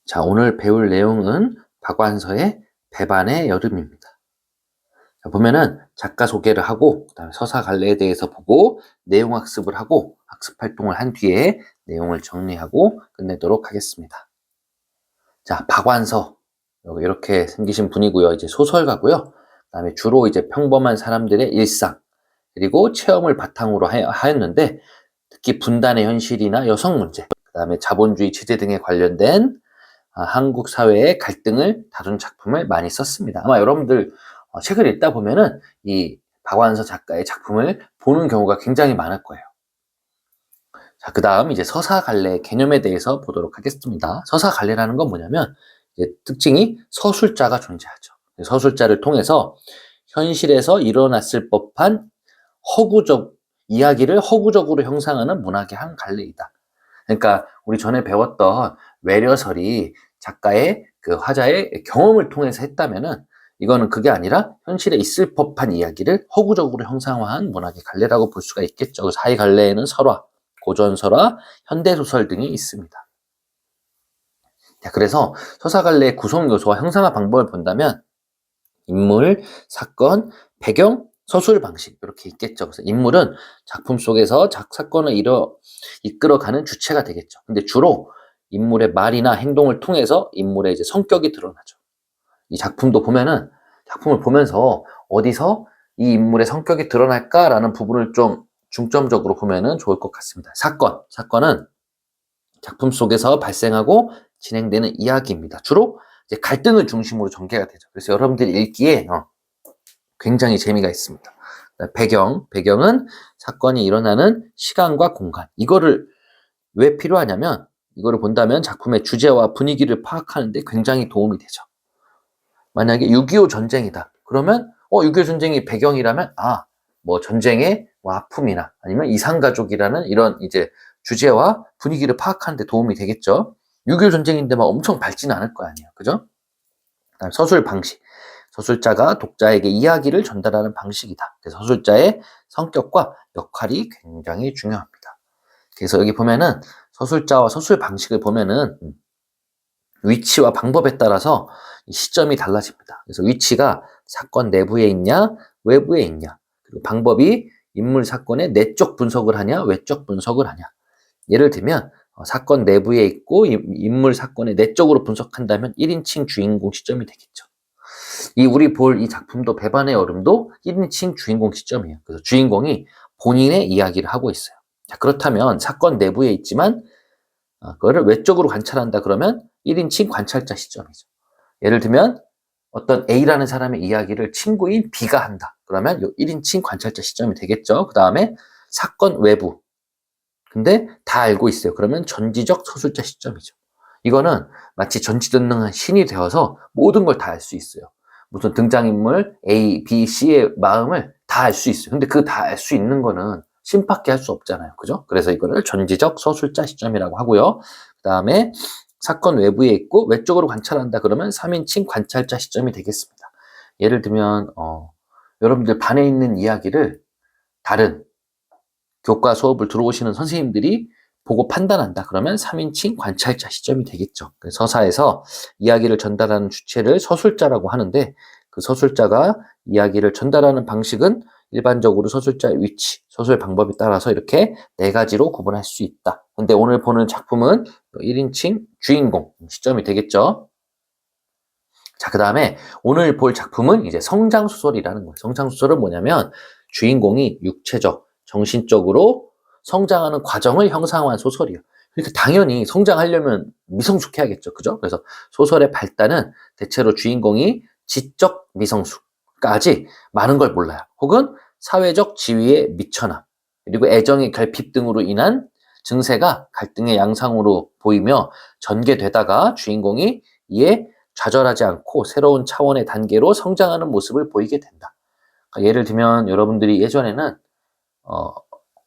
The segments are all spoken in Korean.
자, 오늘 배울 내용은 박완서의 배반의 여름입니다. 자, 보면은 작가 소개를 하고 그다음에 서사 갈래에 대해서 보고 내용 학습을 하고 학습 활동을 한 뒤에 내용을 정리하고 끝내도록 하겠습니다. 자, 박완서 이렇게 생기신 분이고요. 이제 소설가고요. 그다음에 주로 이제 평범한 사람들의 일상 그리고 체험을 바탕으로 하였는데 특히 분단의 현실이나 여성 문제, 그다음에 자본주의 체제 등에 관련된 한국 사회의 갈등을 다룬 작품을 많이 썼습니다. 아마 여러분들 책을 읽다 보면은 이 박완서 작가의 작품을 보는 경우가 굉장히 많을 거예요. 자, 그 다음 이제 서사갈래 개념에 대해서 보도록 하겠습니다. 서사갈래라는 건 뭐냐면 이제 특징이 서술자가 존재하죠. 서술자를 통해서 현실에서 일어났을 법한 이야기를 허구적으로 형상하는 문학의 한 갈래이다. 그러니까 우리 전에 배웠던 외려설이 작가의 그 화자의 경험을 통해서 했다면은 이거는 그게 아니라 현실에 있을 법한 이야기를 허구적으로 형상화한 문학의 갈래라고 볼 수가 있겠죠. 사이 갈래에는 설화, 고전설화, 현대소설 등이 있습니다. 자, 그래서 서사갈래의 구성 요소와 형상화 방법을 본다면 인물, 사건, 배경, 서술 방식 이렇게 있겠죠. 그래서 인물은 작품 속에서 사건을 이끌어가는 주체가 되겠죠. 근데 주로 인물의 말이나 행동을 통해서 인물의 이제 성격이 드러나죠. 이 작품도 보면은 작품을 보면서 어디서 이 인물의 성격이 드러날까라는 부분을 좀 중점적으로 보면은 좋을 것 같습니다. 사건은 작품 속에서 발생하고 진행되는 이야기입니다. 주로 이제 갈등을 중심으로 전개가 되죠. 그래서 여러분들이 읽기에 굉장히 재미가 있습니다. 배경은 사건이 일어나는 시간과 공간. 이거를 왜 필요하냐면 이거를 본다면 작품의 주제와 분위기를 파악하는데 굉장히 도움이 되죠. 만약에 6.25 전쟁이다. 그러면 6.25 전쟁이 배경이라면 뭐 전쟁의 뭐 아픔이나 아니면 이산가족이라는 이런 이제 주제와 분위기를 파악하는데 도움이 되겠죠. 6.25 전쟁인데 막 엄청 밝지는 않을 거 아니에요. 그죠? 그다음 서술 방식. 서술자가 독자에게 이야기를 전달하는 방식이다. 그래서 서술자의 성격과 역할이 굉장히 중요합니다. 그래서 여기 보면은 서술자와 서술 방식을 보면은 위치와 방법에 따라서 시점이 달라집니다. 그래서 위치가 사건 내부에 있냐, 외부에 있냐, 그리고 방법이 인물 사건의 내적 분석을 하냐, 외적 분석을 하냐. 예를 들면 사건 내부에 있고 인물 사건의 내적으로 분석한다면 1인칭 주인공 시점이 되겠죠. 우리 볼 이 작품도 배반의 여름도 1인칭 주인공 시점이에요. 그래서 주인공이 본인의 이야기를 하고 있어요. 자, 그렇다면 사건 내부에 있지만 그거를 외적으로 관찰한다 그러면 1인칭 관찰자 시점이죠. 예를 들면 어떤 A라는 사람의 이야기를 친구인 B가 한다. 그러면 이 1인칭 관찰자 시점이 되겠죠. 그 다음에 사건 외부. 근데 다 알고 있어요. 그러면 전지적 서술자 시점이죠. 이거는 마치 전지전능한 신이 되어서 모든 걸 다 알 수 있어요. 무슨 등장인물 A, B, C의 마음을 다 알 수 있어요. 근데 그 다 알 수 있는 거는 신밖에 할 수 없잖아요. 그죠? 그래서 이거를 전지적 서술자 시점이라고 하고요. 그 다음에 사건 외부에 있고 외적으로 관찰한다 그러면 3인칭 관찰자 시점이 되겠습니다. 예를 들면 여러분들 반에 있는 이야기를 다른 교과 수업을 들어오시는 선생님들이 보고 판단한다 그러면 3인칭 관찰자 시점이 되겠죠. 서사에서 이야기를 전달하는 주체를 서술자라고 하는데 그 서술자가 이야기를 전달하는 방식은 일반적으로 서술자의 위치, 서술 방법에 따라서 이렇게 4가지로 구분할 수 있다. 근데 오늘 보는 작품은 1인칭 주인공 시점이 되겠죠. 자, 그 다음에 오늘 볼 작품은 이제 성장소설이라는 거예요. 성장소설은 뭐냐면 주인공이 육체적, 정신적으로 성장하는 과정을 형상화한 소설이에요. 그러니까 당연히 성장하려면 미성숙해야겠죠. 그죠? 그래서 소설의 발단은 대체로 주인공이 지적 미성숙까지 많은 걸 몰라요. 혹은 사회적 지위의 미천함, 그리고 애정의 결핍 등으로 인한 증세가 갈등의 양상으로 보이며 전개되다가 주인공이 이에 좌절하지 않고 새로운 차원의 단계로 성장하는 모습을 보이게 된다. 그러니까 예를 들면 여러분들이 예전에는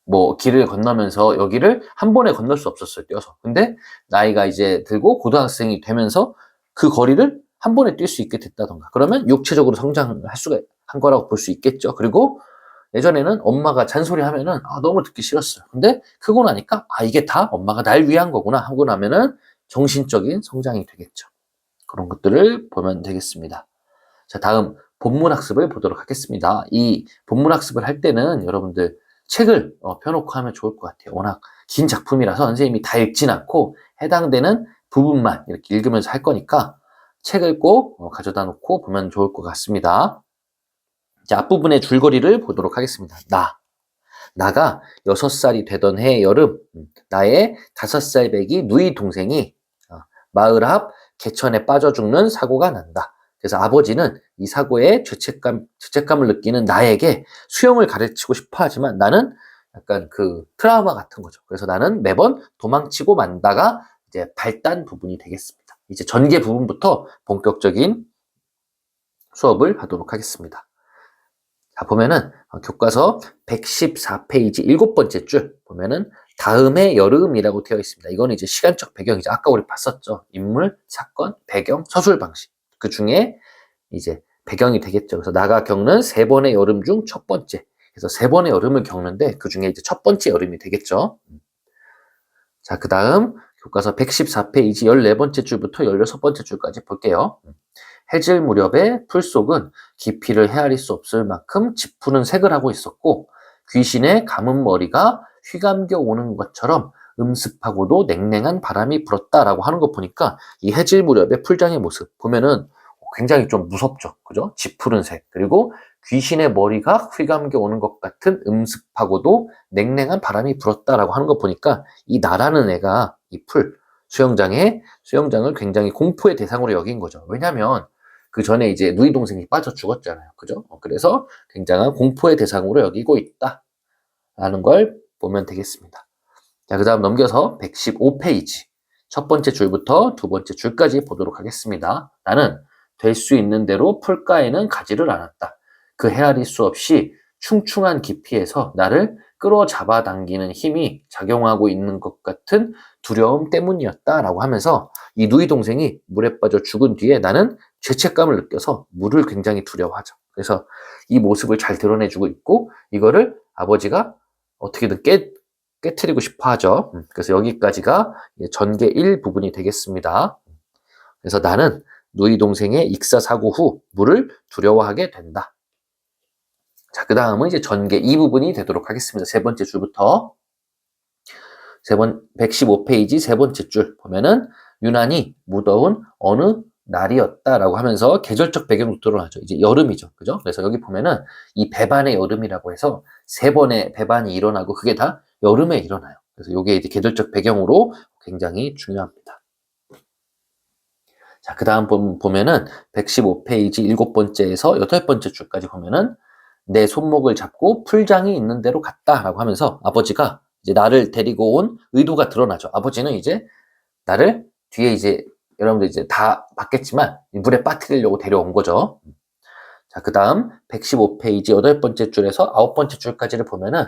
뭐 길을 건너면서 여기를 한 번에 건널 수 없었어요. 뛰어서. 근데 나이가 이제 들고 고등학생이 되면서 그 거리를 한 번에 뛸 수 있게 됐다던가. 그러면 육체적으로 성장을 할 수가 한 거라고 볼 수 있겠죠. 그리고 예전에는 엄마가 잔소리하면은 너무 듣기 싫었어요. 근데 크고 나니까 이게 다 엄마가 날 위한 거구나 하고 나면은 정신적인 성장이 되겠죠. 그런 것들을 보면 되겠습니다. 자, 다음 본문학습을 보도록 하겠습니다. 이 본문학습을 할 때는 여러분들 책을 펴놓고 하면 좋을 것 같아요. 워낙 긴 작품이라서 선생님이 다 읽진 않고 해당되는 부분만 이렇게 읽으면서 할 거니까 책을 꼭 가져다 놓고 보면 좋을 것 같습니다. 자, 앞부분의 줄거리를 보도록 하겠습니다. 나가 6살이 되던 해 여름, 나의 5살 배기 누이 동생이 마을 앞 개천에 빠져 죽는 사고가 난다. 그래서 아버지는 이 사고에 죄책감을 느끼는 나에게 수영을 가르치고 싶어 하지만 나는 약간 그 트라우마 같은 거죠. 그래서 나는 매번 도망치고 만다가 이제 발단 부분이 되겠습니다. 이제 전개 부분부터 본격적인 수업을 하도록 하겠습니다. 자, 보면은 교과서 114페이지 7번째 줄 보면은 다음의 여름이라고 되어 있습니다. 이거는 이제 시간적 배경이죠. 아까 우리 봤었죠. 인물, 사건, 배경, 서술 방식. 그 중에 이제 배경이 되겠죠. 그래서 나가 겪는 3번의 여름 중 첫 번째. 그래서 3번의 여름을 겪는데 그 중에 이제 첫 번째 여름이 되겠죠. 자, 그 다음 교과서 114페이지 14번째 줄부터 16번째 줄까지 볼게요. 해질 무렵에 풀 속은 깊이를 헤아릴 수 없을 만큼 짙푸른 색을 하고 있었고 귀신의 감은 머리가 휘감겨 오는 것처럼 음습하고도 냉랭한 바람이 불었다라고 하는 거 보니까 이 해질 무렵의 풀장의 모습 보면은 굉장히 좀 무섭죠. 그죠? 짙푸른 색. 그리고 귀신의 머리가 휘감겨 오는 것 같은 음습하고도 냉랭한 바람이 불었다라고 하는 거 보니까 이 나라는 애가 이 수영장을 굉장히 공포의 대상으로 여긴 거죠. 왜냐면 그 전에 이제 누이 동생이 빠져 죽었잖아요. 그죠? 그래서 굉장한 공포의 대상으로 여기고 있다라는 걸 보면 되겠습니다. 자, 그 다음 넘겨서 115페이지. 첫 번째 줄부터 두 번째 줄까지 보도록 하겠습니다. 나는 될 수 있는 대로 풀가에는 가지를 않았다. 그 헤아릴 수 없이 충충한 깊이에서 나를 끌어잡아 당기는 힘이 작용하고 있는 것 같은 두려움 때문이었다라고 하면서 이 누이 동생이 물에 빠져 죽은 뒤에 나는 죄책감을 느껴서 물을 굉장히 두려워하죠. 그래서 이 모습을 잘 드러내주고 있고 이거를 아버지가 어떻게든 깨트리고 싶어 하죠. 그래서 여기까지가 전개 1 부분이 되겠습니다. 그래서 나는 누이 동생의 익사 사고 후 물을 두려워하게 된다. 자, 그 다음은 이제 전개 2 부분이 되도록 하겠습니다. 세 번째 줄부터 115페이지 세 번째 줄 보면은 유난히 무더운 어느 날이었다라고 하면서 계절적 배경도 드러나죠. 이제 여름이죠. 그죠? 그래서 여기 보면은 이 배반의 여름이라고 해서 3번의 배반이 일어나고 그게 다 여름에 일어나요. 그래서 이게 이제 계절적 배경으로 굉장히 중요합니다. 자, 그 다음 보면은 115페이지 7번째에서 8번째 줄까지 보면은 내 손목을 잡고 풀장이 있는 데로 갔다라고 하면서 아버지가 이제 나를 데리고 온 의도가 드러나죠. 아버지는 이제 나를 뒤에 이제 여러분들 이제 다 봤겠지만 물에 빠뜨리려고 데려온 거죠. 자, 그 다음 115페이지 8번째 줄에서 9번째 줄까지를 보면은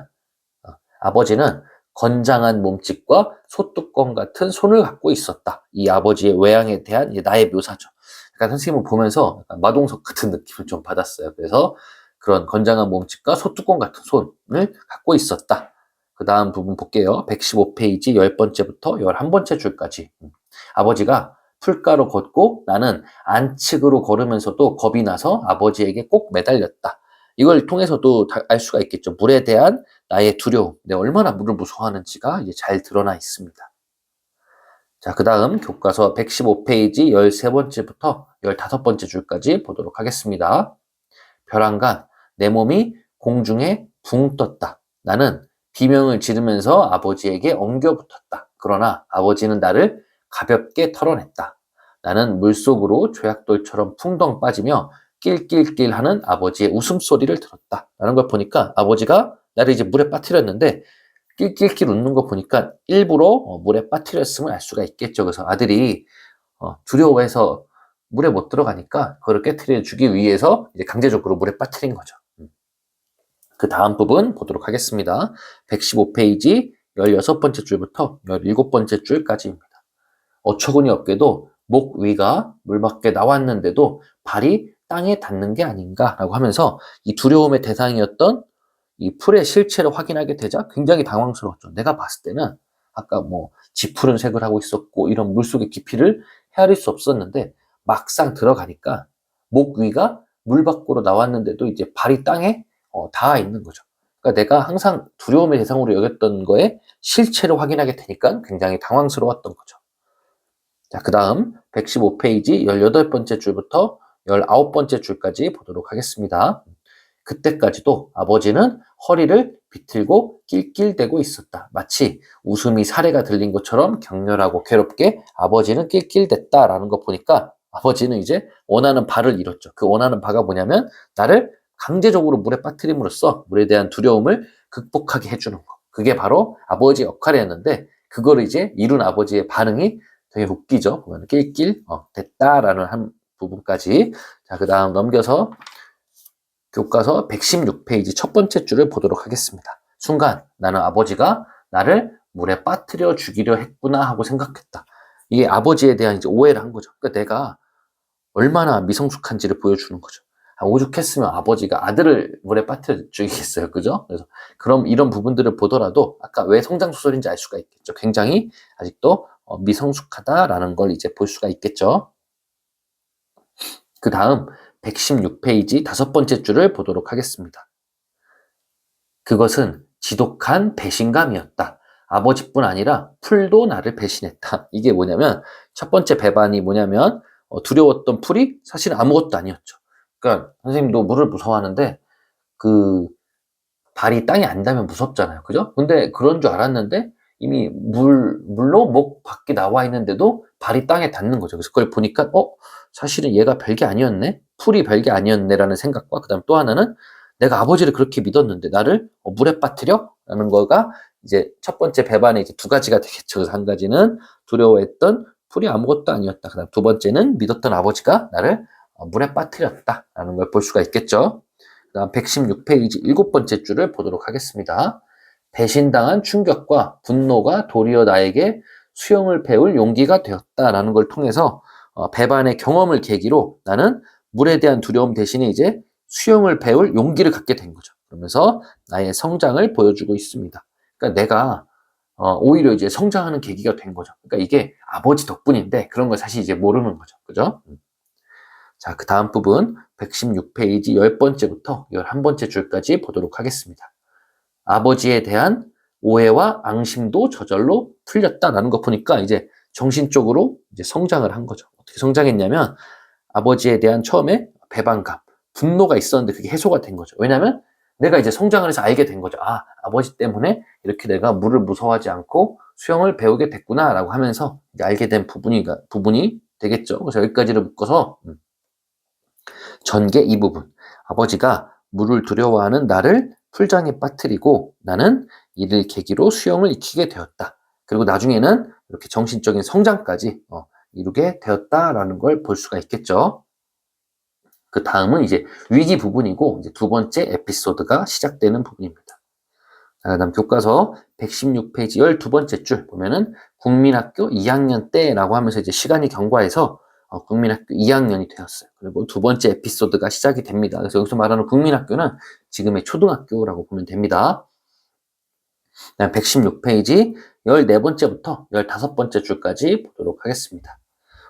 아버지는 건장한 몸집과 소뚜껑 같은 손을 갖고 있었다. 이 아버지의 외양에 대한 나의 묘사죠. 약간 선생님을 보면서 마동석 같은 느낌을 좀 받았어요. 그래서 그런 건장한 몸집과 소뚜껑 같은 손을 갖고 있었다. 그 다음 부분 볼게요. 115페이지 10번째부터 11번째 줄까지. 아버지가 풀가로 걷고 나는 안측으로 걸으면서도 겁이 나서 아버지에게 꼭 매달렸다. 이걸 통해서도 알 수가 있겠죠. 물에 대한 나의 두려움, 내가 얼마나 물을 무서워하는지가 이제 잘 드러나 있습니다. 자, 그 다음 교과서 115페이지 13번째부터 15번째 줄까지 보도록 하겠습니다. 벼랑간 내 몸이 공중에 붕 떴다. 나는 비명을 지르면서 아버지에게 엉겨붙었다. 그러나 아버지는 나를 가볍게 털어냈다. 나는 물속으로 조약돌처럼 풍덩 빠지며 낄낄낄 하는 아버지의 웃음소리를 들었다. 라는 걸 보니까 아버지가 나를 이제 물에 빠뜨렸는데 낄낄낄 웃는 거 보니까 일부러 물에 빠뜨렸음을 알 수가 있겠죠. 그래서 아들이 두려워해서 물에 못 들어가니까 그걸 깨트려 주기 위해서 이제 강제적으로 물에 빠뜨린 거죠. 그 다음 부분 보도록 하겠습니다. 115페이지 16번째 줄부터 17번째 줄까지입니다. 어처구니 없게도 목 위가 물 밖에 나왔는데도 발이 땅에 닿는 게 아닌가라고 하면서 이 두려움의 대상이었던 이 풀의 실체를 확인하게 되자 굉장히 당황스러웠죠. 내가 봤을 때는 아까 뭐 짙푸른 색을 하고 있었고 이런 물속의 깊이를 헤아릴 수 없었는데 막상 들어가니까 목 위가 물 밖으로 나왔는데도 이제 발이 땅에 닿아 있는 거죠. 그러니까 내가 항상 두려움의 대상으로 여겼던 거에 실체를 확인하게 되니까 굉장히 당황스러웠던 거죠. 자, 그 다음 115페이지 18번째 줄부터 19번째 줄까지 보도록 하겠습니다. 그때까지도 아버지는 허리를 비틀고 낄낄대고 있었다. 마치 웃음이 사레가 들린 것처럼 격렬하고 괴롭게 아버지는 낄낄댔다라는 거 보니까 아버지는 이제 원하는 바를 이뤘죠. 그 원하는 바가 뭐냐면 나를 강제적으로 물에 빠뜨림으로써 물에 대한 두려움을 극복하게 해주는 거. 그게 바로 아버지의 역할이었는데 그거를 이제 이룬 아버지의 반응이 되게 웃기죠. 보면 낄낄 됐다라는 한 부분까지. 자, 그 다음 넘겨서 교과서 116페이지 첫 번째 줄을 보도록 하겠습니다. 순간 나는 아버지가 나를 물에 빠뜨려 죽이려 했구나 하고 생각했다. 이게 아버지에 대한 이제 오해를 한 거죠. 그러니까 내가 얼마나 미성숙한지를 보여주는 거죠. 오죽했으면 아버지가 아들을 물에 빠뜨려 죽이겠어요. 그죠? 그래서 그럼 이런 부분들을 보더라도 아까 왜 성장소설인지 알 수가 있겠죠. 굉장히 아직도 미성숙하다라는 걸 이제 볼 수가 있겠죠. 그 다음 116페이지 다섯 번째 줄을 보도록 하겠습니다. 그것은 지독한 배신감이었다. 아버지뿐 아니라 풀도 나를 배신했다. 이게 뭐냐면 첫 번째 배반이 뭐냐면 두려웠던 풀이 사실 아무것도 아니었죠. 그러니까 선생님도 물을 무서워하는데 그 발이 땅에 안 닿으면 무섭잖아요. 그죠? 근데 그런 줄 알았는데 이미 물로 목 밖에 나와 있는데도 발이 땅에 닿는 거죠. 그래서 그걸 보니까 사실은 얘가 별게 아니었네? 풀이 별게 아니었네라는 생각과 그다음 또 하나는 내가 아버지를 그렇게 믿었는데 나를 물에 빠뜨려? 라는 거가 이제 첫 번째 배반의 이제 두 가지가 되겠죠. 그래서 한 가지는 두려워했던 풀이 아무것도 아니었다. 그다음 두 번째는 믿었던 아버지가 나를 물에 빠뜨렸다라는 걸 볼 수가 있겠죠. 그다음 116페이지 일곱 번째 줄을 보도록 하겠습니다. 배신당한 충격과 분노가 도리어 나에게 수영을 배울 용기가 되었다라는 걸 통해서 배반의 경험을 계기로 나는 물에 대한 두려움 대신에 이제 수영을 배울 용기를 갖게 된 거죠. 그러면서 나의 성장을 보여주고 있습니다. 그러니까 내가 오히려 이제 성장하는 계기가 된 거죠. 그러니까 이게 아버지 덕분인데 그런 걸 사실 이제 모르는 거죠. 그죠? 자, 그 다음 부분 116페이지 10번째부터 11번째 줄까지 보도록 하겠습니다. 아버지에 대한 오해와 앙심도 저절로 풀렸다라는 거 보니까 이제 정신적으로 이제 성장을 한 거죠. 어떻게 성장했냐면 아버지에 대한 처음에 배반감, 분노가 있었는데 그게 해소가 된 거죠. 왜냐하면 내가 이제 성장을 해서 알게 된 거죠. 아, 아버지 때문에 이렇게 내가 물을 무서워하지 않고 수영을 배우게 됐구나라고 하면서 이제 알게 된 부분이 되겠죠. 그래서 여기까지를 묶어서 전개 이 부분. 아버지가 물을 두려워하는 나를 풀장에 빠뜨리고 나는 이를 계기로 수영을 익히게 되었다. 그리고 나중에는 이렇게 정신적인 성장까지 이루게 되었다라는 걸 볼 수가 있겠죠. 그 다음은 이제 위기 부분이고 이제 두 번째 에피소드가 시작되는 부분입니다. 자, 그다음 교과서 116페이지 12번째 줄 보면은 국민학교 2학년 때라고 하면서 이제 시간이 경과해서 국민학교 2학년이 되었어요. 그리고 두 번째 에피소드가 시작이 됩니다. 그래서 여기서 말하는 국민학교는 지금의 초등학교라고 보면 됩니다. 116페이지 14번째부터 15번째 줄까지 보도록 하겠습니다.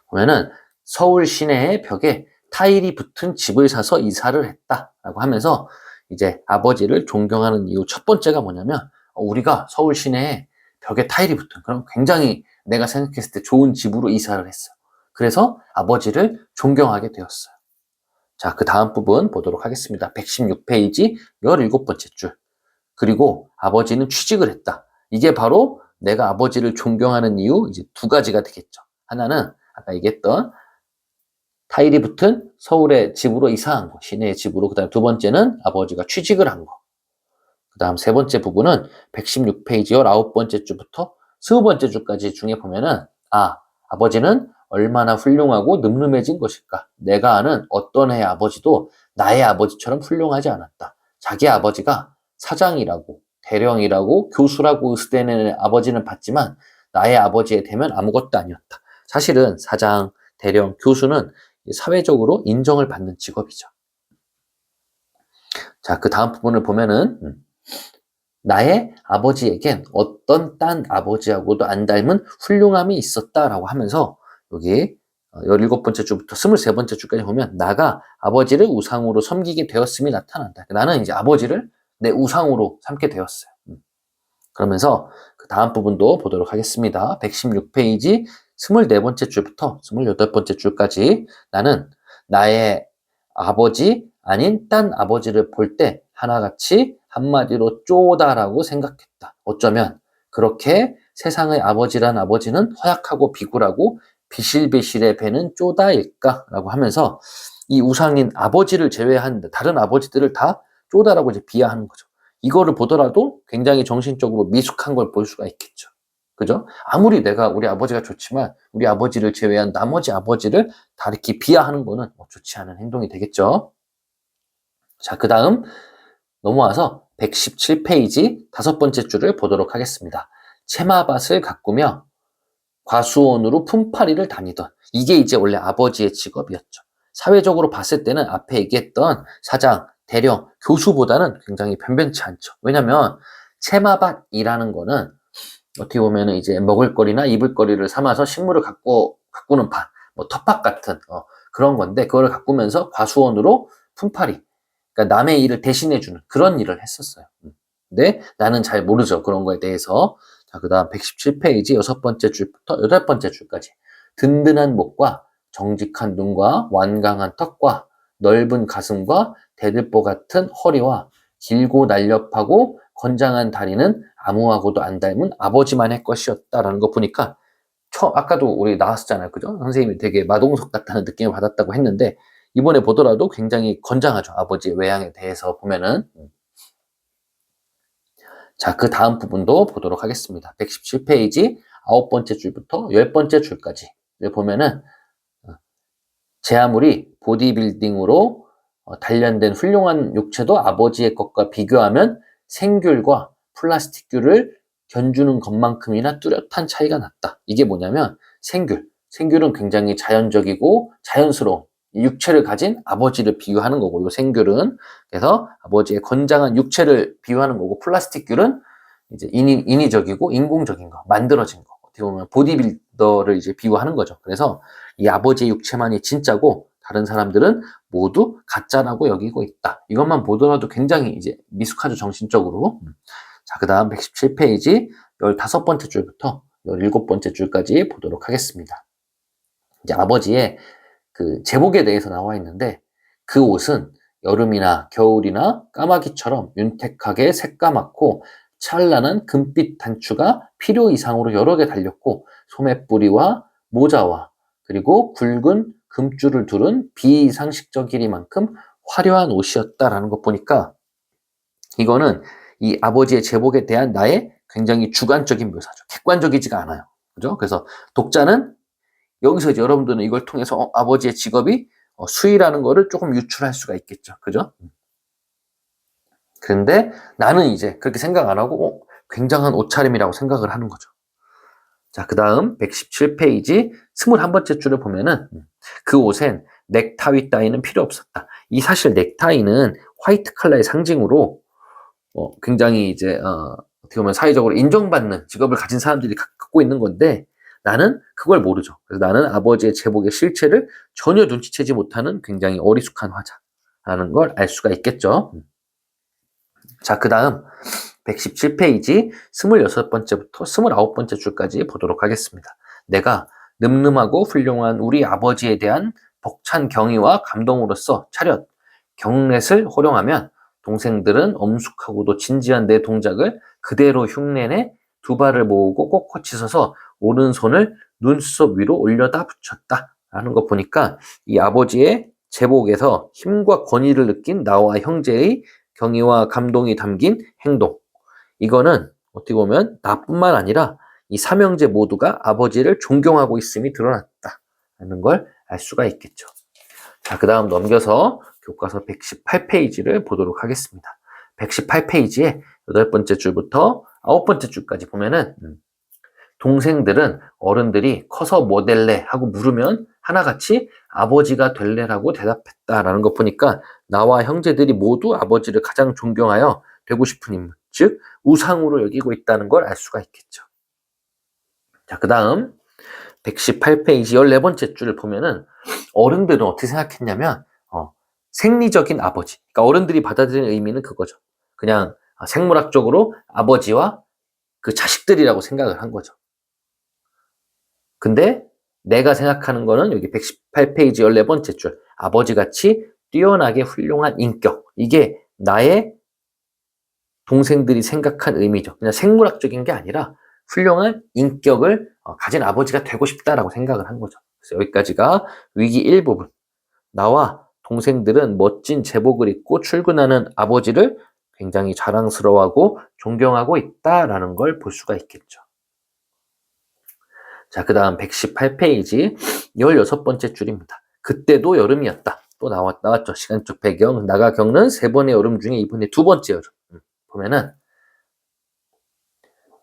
보면은 서울 시내의 벽에 타일이 붙은 집을 사서 이사를 했다라고 하면서 이제 아버지를 존경하는 이유 첫 번째가 뭐냐면 우리가 서울 시내에 벽에 타일이 붙은 그런 굉장히 내가 생각했을 때 좋은 집으로 이사를 했어요. 그래서 아버지를 존경하게 되었어요. 자, 그 다음 부분 보도록 하겠습니다. 116페이지 17번째 줄. 그리고 아버지는 취직을 했다. 이게 바로 내가 아버지를 존경하는 이유 이제 두 가지가 되겠죠. 하나는 아까 얘기했던 타일이 붙은 서울의 집으로 이사한 거, 시내의 집으로. 그 다음 두 번째는 아버지가 취직을 한 거. 그 다음 세 번째 부분은 116페이지 19번째 줄부터 20번째 줄까지 중에 보면은 아버지는 얼마나 훌륭하고 늠름해진 것일까. 내가 아는 어떤 애의 아버지도 나의 아버지처럼 훌륭하지 않았다. 자기 아버지가 사장이라고 대령이라고 교수라고 으스대는 아버지는 봤지만 나의 아버지에 대면 아무것도 아니었다. 사실은 사장, 대령, 교수는 사회적으로 인정을 받는 직업이죠. 자, 그 다음 부분을 보면은 나의 아버지에겐 어떤 딴 아버지하고도 안 닮은 훌륭함이 있었다라고 하면서 여기 17번째 주부터 23번째 주까지 보면 나가 아버지를 우상으로 섬기게 되었음이 나타난다. 나는 이제 아버지를 내 우상으로 삼게 되었어요. 그러면서 그 다음 부분도 보도록 하겠습니다. 116페이지 24번째 줄부터 28번째 줄까지 나는 나의 아버지 아닌 딴 아버지를 볼 때 하나같이 한마디로 쪼다라고 생각했다. 어쩌면 그렇게 세상의 아버지란 아버지는 허약하고 비굴하고 비실비실의 배는 쪼다일까라고 하면서 이 우상인 아버지를 제외한 다른 아버지들을 다 쪼다라고 이제 비하하는 거죠. 이거를 보더라도 굉장히 정신적으로 미숙한 걸 볼 수가 있겠죠. 그죠? 아무리 내가 우리 아버지가 좋지만 우리 아버지를 제외한 나머지 아버지를 다 이렇게 비하하는 거는 좋지 않은 행동이 되겠죠. 자, 그 다음 넘어와서 117페이지 5번째 줄을 보도록 하겠습니다. 채마밭을 가꾸며 과수원으로 품팔이를 다니던 이게 이제 원래 아버지의 직업이었죠. 사회적으로 봤을 때는 앞에 얘기했던 사장, 대령, 교수보다는 굉장히 변변치 않죠. 왜냐면 채마밭이라는 거는 어떻게 보면 이제 먹을거리나 입을거리를 삼아서 식물을 가꾸는 밭, 뭐 텃밭 같은 그런 건데 그거를 가꾸면서 과수원으로 품팔이, 그러니까 남의 일을 대신해주는 그런 일을 했었어요. 근데 나는 잘 모르죠. 그런 거에 대해서. 자, 그 다음 117페이지 6번째 줄부터 8번째 줄까지. 든든한 목과 정직한 눈과 완강한 턱과 넓은 가슴과 대들보 같은 허리와 길고 날렵하고 건장한 다리는 아무하고도 안 닮은 아버지만의 것이었다라는 거 보니까 아까도 우리 나왔었잖아요. 그죠? 선생님이 되게 마동석 같다는 느낌을 받았다고 했는데 이번에 보더라도 굉장히 건장하죠. 아버지의 외양에 대해서 보면은. 자, 그 다음 부분도 보도록 하겠습니다. 117페이지 9번째 줄부터 10번째 줄까지 보면은 제 아무리 보디빌딩으로 단련된 훌륭한 육체도 아버지의 것과 비교하면 생귤과 플라스틱귤을 견주는 것만큼이나 뚜렷한 차이가 났다. 이게 뭐냐면 생귤은 굉장히 자연적이고 자연스러운 육체를 가진 아버지를 비유하는 거고 요 생귤은 그래서 아버지의 건장한 육체를 비유하는 거고 플라스틱귤은 이제 인위적이고 인공적인 거 만들어진 거 어떻게 보면 보디빌더를 이제 비유하는 거죠. 그래서 이 아버지의 육체만이 진짜고 다른 사람들은 모두 가짜라고 여기고 있다. 이것만 보더라도 굉장히 이제 미숙하죠, 정신적으로. 자, 그 다음 117페이지 15번째 줄부터 17번째 줄까지 보도록 하겠습니다. 이제 아버지의 그 제복에 대해서 나와 있는데 그 옷은 여름이나 겨울이나 까마귀처럼 윤택하게 새까맣고 찬란한 금빛 단추가 필요 이상으로 여러 개 달렸고 소매뿌리와 모자와 그리고 굵은 금줄을 두른 비상식적이리만큼 화려한 옷이었다라는 거 보니까 이거는 이 아버지의 제복에 대한 나의 굉장히 주관적인 묘사죠. 객관적이지가 않아요. 그죠? 그래서 독자는 여기서 이제 여러분들은 이걸 통해서 아버지의 직업이 수의라는 거를 조금 유출할 수가 있겠죠. 그죠? 그런데 나는 이제 그렇게 생각 안 하고 굉장한 옷차림이라고 생각을 하는 거죠. 자, 그 다음 117페이지 21번째 줄을 보면은 그 옷엔 넥타이 따위는 필요 없었다. 이 사실 넥타이는 화이트 컬러의 상징으로 굉장히 이제 어떻게 보면 사회적으로 인정받는 직업을 가진 사람들이 갖고 있는 건데 나는 그걸 모르죠. 그래서 나는 아버지의 제복의 실체를 전혀 눈치채지 못하는 굉장히 어리숙한 화자라는 걸 알 수가 있겠죠. 자, 그 다음 117페이지 26번째부터 29번째 줄까지 보도록 하겠습니다. 내가 늠름하고 훌륭한 우리 아버지에 대한 벅찬 경의와 감동으로서 차렷, 경렛을 호령하면 동생들은 엄숙하고도 진지한 내 동작을 그대로 흉내내 두 발을 모으고 꼿꼿이 서서 오른손을 눈썹 위로 올려다 붙였다. 라는 거 보니까 이 아버지의 제복에서 힘과 권위를 느낀 나와 형제의 경의와 감동이 담긴 행동. 이거는 어떻게 보면 나뿐만 아니라 이 삼형제 모두가 아버지를 존경하고 있음이 드러났다라는 걸 알 수가 있겠죠. 자, 그 다음 넘겨서 교과서 118페이지를 보도록 하겠습니다. 118페이지에 8번째 줄부터 9번째 줄까지 보면은 동생들은 어른들이 커서 뭐 될래 하고 물으면 하나같이 아버지가 될래라고 대답했다라는 거 보니까 나와 형제들이 모두 아버지를 가장 존경하여 되고 싶은 인물. 즉 우상으로 여기고 있다는 걸 알 수가 있겠죠. 자, 그 다음 118페이지 14번째 줄을 보면은 어른들은 어떻게 생각했냐면 생리적인 아버지, 그러니까 어른들이 받아들이는 의미는 그거죠. 그냥 생물학적으로 아버지와 그 자식들이라고 생각을 한 거죠. 근데 내가 생각하는 거는 여기 118페이지 14번째 줄, 아버지같이 뛰어나게 훌륭한 인격, 이게 나의 동생들이 생각한 의미죠. 그냥 생물학적인 게 아니라 훌륭한 인격을 가진 아버지가 되고 싶다라고 생각을 한 거죠. 그래서 여기까지가 위기 1부분. 나와 동생들은 멋진 제복을 입고 출근하는 아버지를 굉장히 자랑스러워하고 존경하고 있다라는 걸 볼 수가 있겠죠. 자, 그 다음 118페이지 16번째 줄입니다. 그때도 여름이었다. 또 나왔죠. 시간적 배경. 나가 겪는 3번의 여름 중에 이번에 2번째 여름. 보면은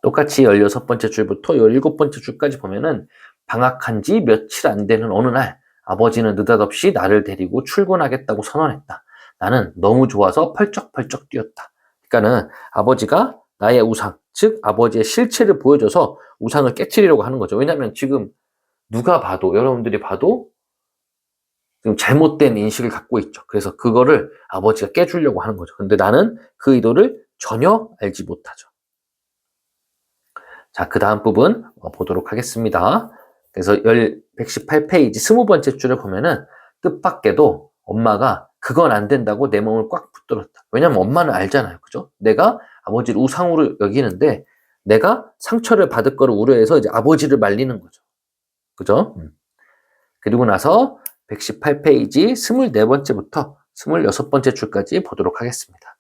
똑같이 16번째 줄부터 17번째 줄까지 보면은 방학한 지 며칠 안 되는 어느 날 아버지는 느닷없이 나를 데리고 출근하겠다고 선언했다. 나는 너무 좋아서 펄쩍펄쩍 뛰었다. 그러니까는 아버지가 나의 우상, 즉 아버지의 실체를 보여줘서 우상을 깨트리려고 하는 거죠. 왜냐하면 지금 누가 봐도, 여러분들이 봐도 지금 잘못된 인식을 갖고 있죠. 그래서 그거를 아버지가 깨주려고 하는 거죠. 근데 나는 그 의도를 전혀 알지 못하죠. 자, 그 다음 부분 보도록 하겠습니다. 그래서 118페이지 20번째 줄을 보면은 뜻밖에도 엄마가 그건 안 된다고 내 몸을 꽉 붙들었다. 왜냐면 엄마는 알잖아요. 그죠? 내가 아버지를 우상으로 여기는데 내가 상처를 받을 거를 우려해서 이제 아버지를 말리는 거죠. 그죠? 그리고 나서 118페이지 24번째부터 26번째 줄까지 보도록 하겠습니다.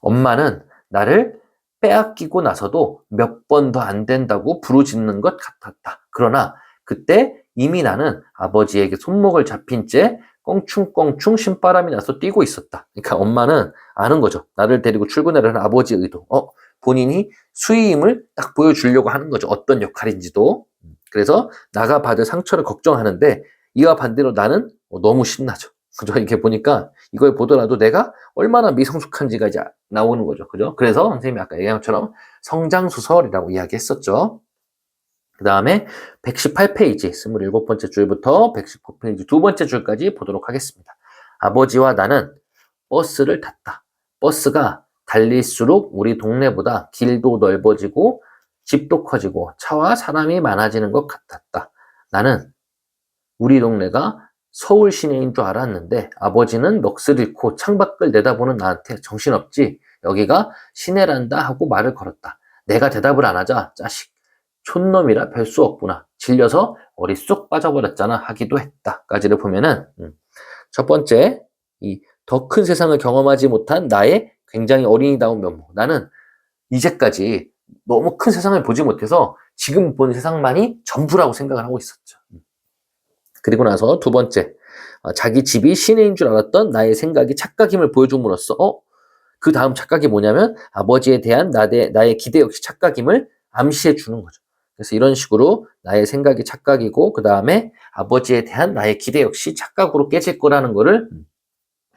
엄마는 나를 빼앗기고 나서도 몇 번도 안 된다고 부르짖는 것 같았다. 그러나 그때 이미 나는 아버지에게 손목을 잡힌 채 껑충껑충 신바람이 나서 뛰고 있었다. 그러니까 엄마는 아는 거죠. 나를 데리고 출근하려는 아버지의 의도. 본인이 수위임을 딱 보여주려고 하는 거죠. 어떤 역할인지도. 그래서 나가 받을 상처를 걱정하는데 이와 반대로 나는 너무 신나죠. 그죠? 이렇게 보니까 이걸 보더라도 내가 얼마나 미성숙한지가 이제 나오는 거죠. 그죠? 그래서 선생님이 아까 얘기한 것처럼 성장수설이라고 이야기했었죠. 그 다음에 118페이지 27번째 줄부터 119페이지 2번째 줄까지 보도록 하겠습니다. 아버지와 나는 버스를 탔다. 버스가 달릴수록 우리 동네보다 길도 넓어지고 집도 커지고 차와 사람이 많아지는 것 같았다. 나는 우리 동네가 서울 시내인 줄 알았는데 아버지는 넋을 잃고 창밖을 내다보는 나한테 정신없지? 여기가 시내란다 하고 말을 걸었다. 내가 대답을 안 하자 자식 촌놈이라 별 수 없구나. 질려서 머리 쏙 빠져버렸잖아 하기도 했다. 까지를 보면은 첫 번째 이 더 큰 세상을 경험하지 못한 나의 굉장히 어린이다운 면모. 나는 이제까지 너무 큰 세상을 보지 못해서 지금 본 세상만이 전부라고 생각을 하고 있었죠. 그리고 나서 두 번째, 자기 집이 시내인 줄 알았던 나의 생각이 착각임을 보여줌으로써 그 다음 착각이 뭐냐면 아버지에 대한 나의 기대 역시 착각임을 암시해 주는 거죠. 그래서 이런 식으로 나의 생각이 착각이고 그 다음에 아버지에 대한 나의 기대 역시 착각으로 깨질 거라는 거를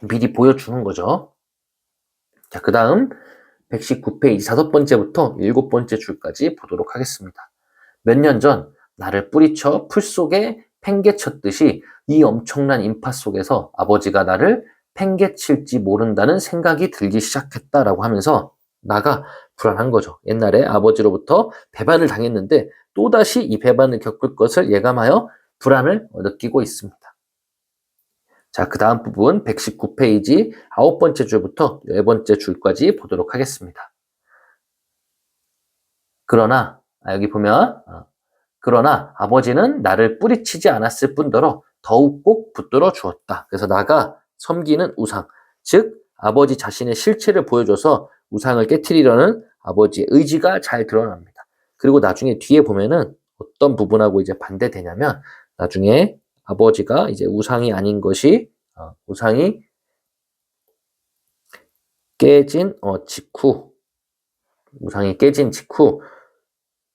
미리 보여주는 거죠. 자, 그 다음 119페이지 5번째부터 7번째 줄까지 보도록 하겠습니다. 몇 년 전 나를 뿌리쳐 풀 속에 팽개쳤듯이 이 엄청난 인파 속에서 아버지가 나를 팽개칠지 모른다는 생각이 들기 시작했다라고 하면서 나가 불안한 거죠. 옛날에 아버지로부터 배반을 당했는데 또다시 이 배반을 겪을 것을 예감하여 불안을 느끼고 있습니다. 자, 그 다음 부분 119페이지 9번째 줄부터 10번째 줄까지 보도록 하겠습니다. 그러나 여기 보면 그러나 아버지는 나를 뿌리치지 않았을 뿐더러 더욱 꼭 붙들어 주었다. 그래서 나가 섬기는 우상, 즉 아버지 자신의 실체를 보여줘서 우상을 깨트리려는 아버지의 의지가 잘 드러납니다. 그리고 나중에 뒤에 보면은 어떤 부분하고 이제 반대되냐면 나중에 아버지가 이제 우상이 아닌 것이 우상이 깨진 직후 우상이 깨진 직후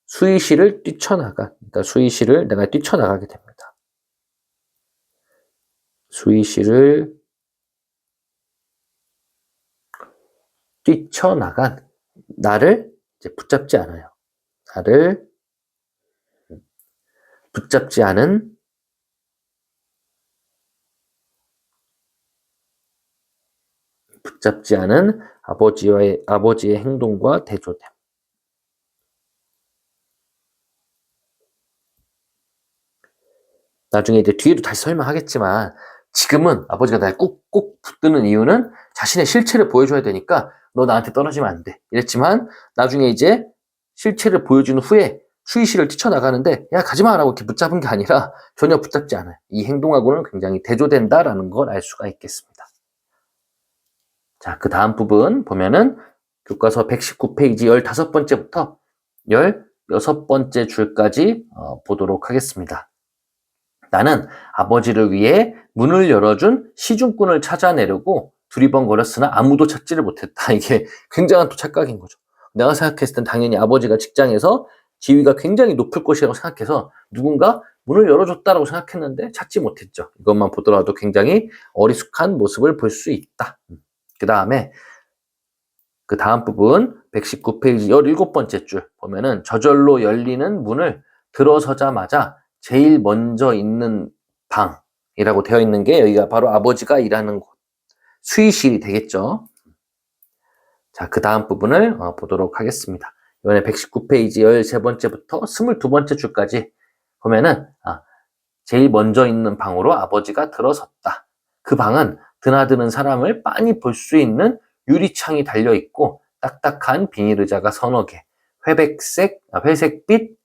수의실을 그러니까 수의실을 내가 뛰쳐나가게 됩니다. 수의실을 뛰쳐나간 나를 이제 붙잡지 않아요. 나를 붙잡지 않은 아버지의 행동과 대조됨. 나중에 이제 뒤에도 다시 설명하겠지만 지금은 아버지가 날 꾹꾹 붙드는 이유는 자신의 실체를 보여줘야 되니까 너 나한테 떨어지면 안 돼. 이랬지만 나중에 이제 실체를 보여준 후에 수의실을 뛰쳐나가는데 야 가지마라고 이렇게 붙잡은 게 아니라 전혀 붙잡지 않아요. 이 행동하고는 굉장히 대조된다라는 걸 알 수가 있겠습니다. 자, 그 다음 부분 보면은 교과서 119페이지 15번째부터 16번째 줄까지 보도록 하겠습니다. 나는 아버지를 위해 문을 열어준 시중꾼을 찾아내려고 두리번거렸으나 아무도 찾지를 못했다. 이게 굉장한 또 착각인 거죠. 내가 생각했을 땐 당연히 아버지가 직장에서 지위가 굉장히 높을 것이라고 생각해서 누군가 문을 열어줬다라고 생각했는데 찾지 못했죠. 이것만 보더라도 굉장히 어리숙한 모습을 볼 수 있다. 그 다음에 그 다음 부분 119페이지 17번째 줄 보면은 저절로 열리는 문을 들어서자마자 제일 먼저 있는 방이라고 되어 있는 게 여기가 바로 아버지가 일하는 곳, 수의실이 되겠죠. 자, 그 다음 부분을 보도록 하겠습니다. 이번에 119페이지 13번째부터 22번째 줄까지 보면은 제일 먼저 있는 방으로 아버지가 들어섰다. 그 방은 드나드는 사람을 빤히 볼 수 있는 유리창이 달려있고 딱딱한 비닐 의자가 서너 개, 회색빛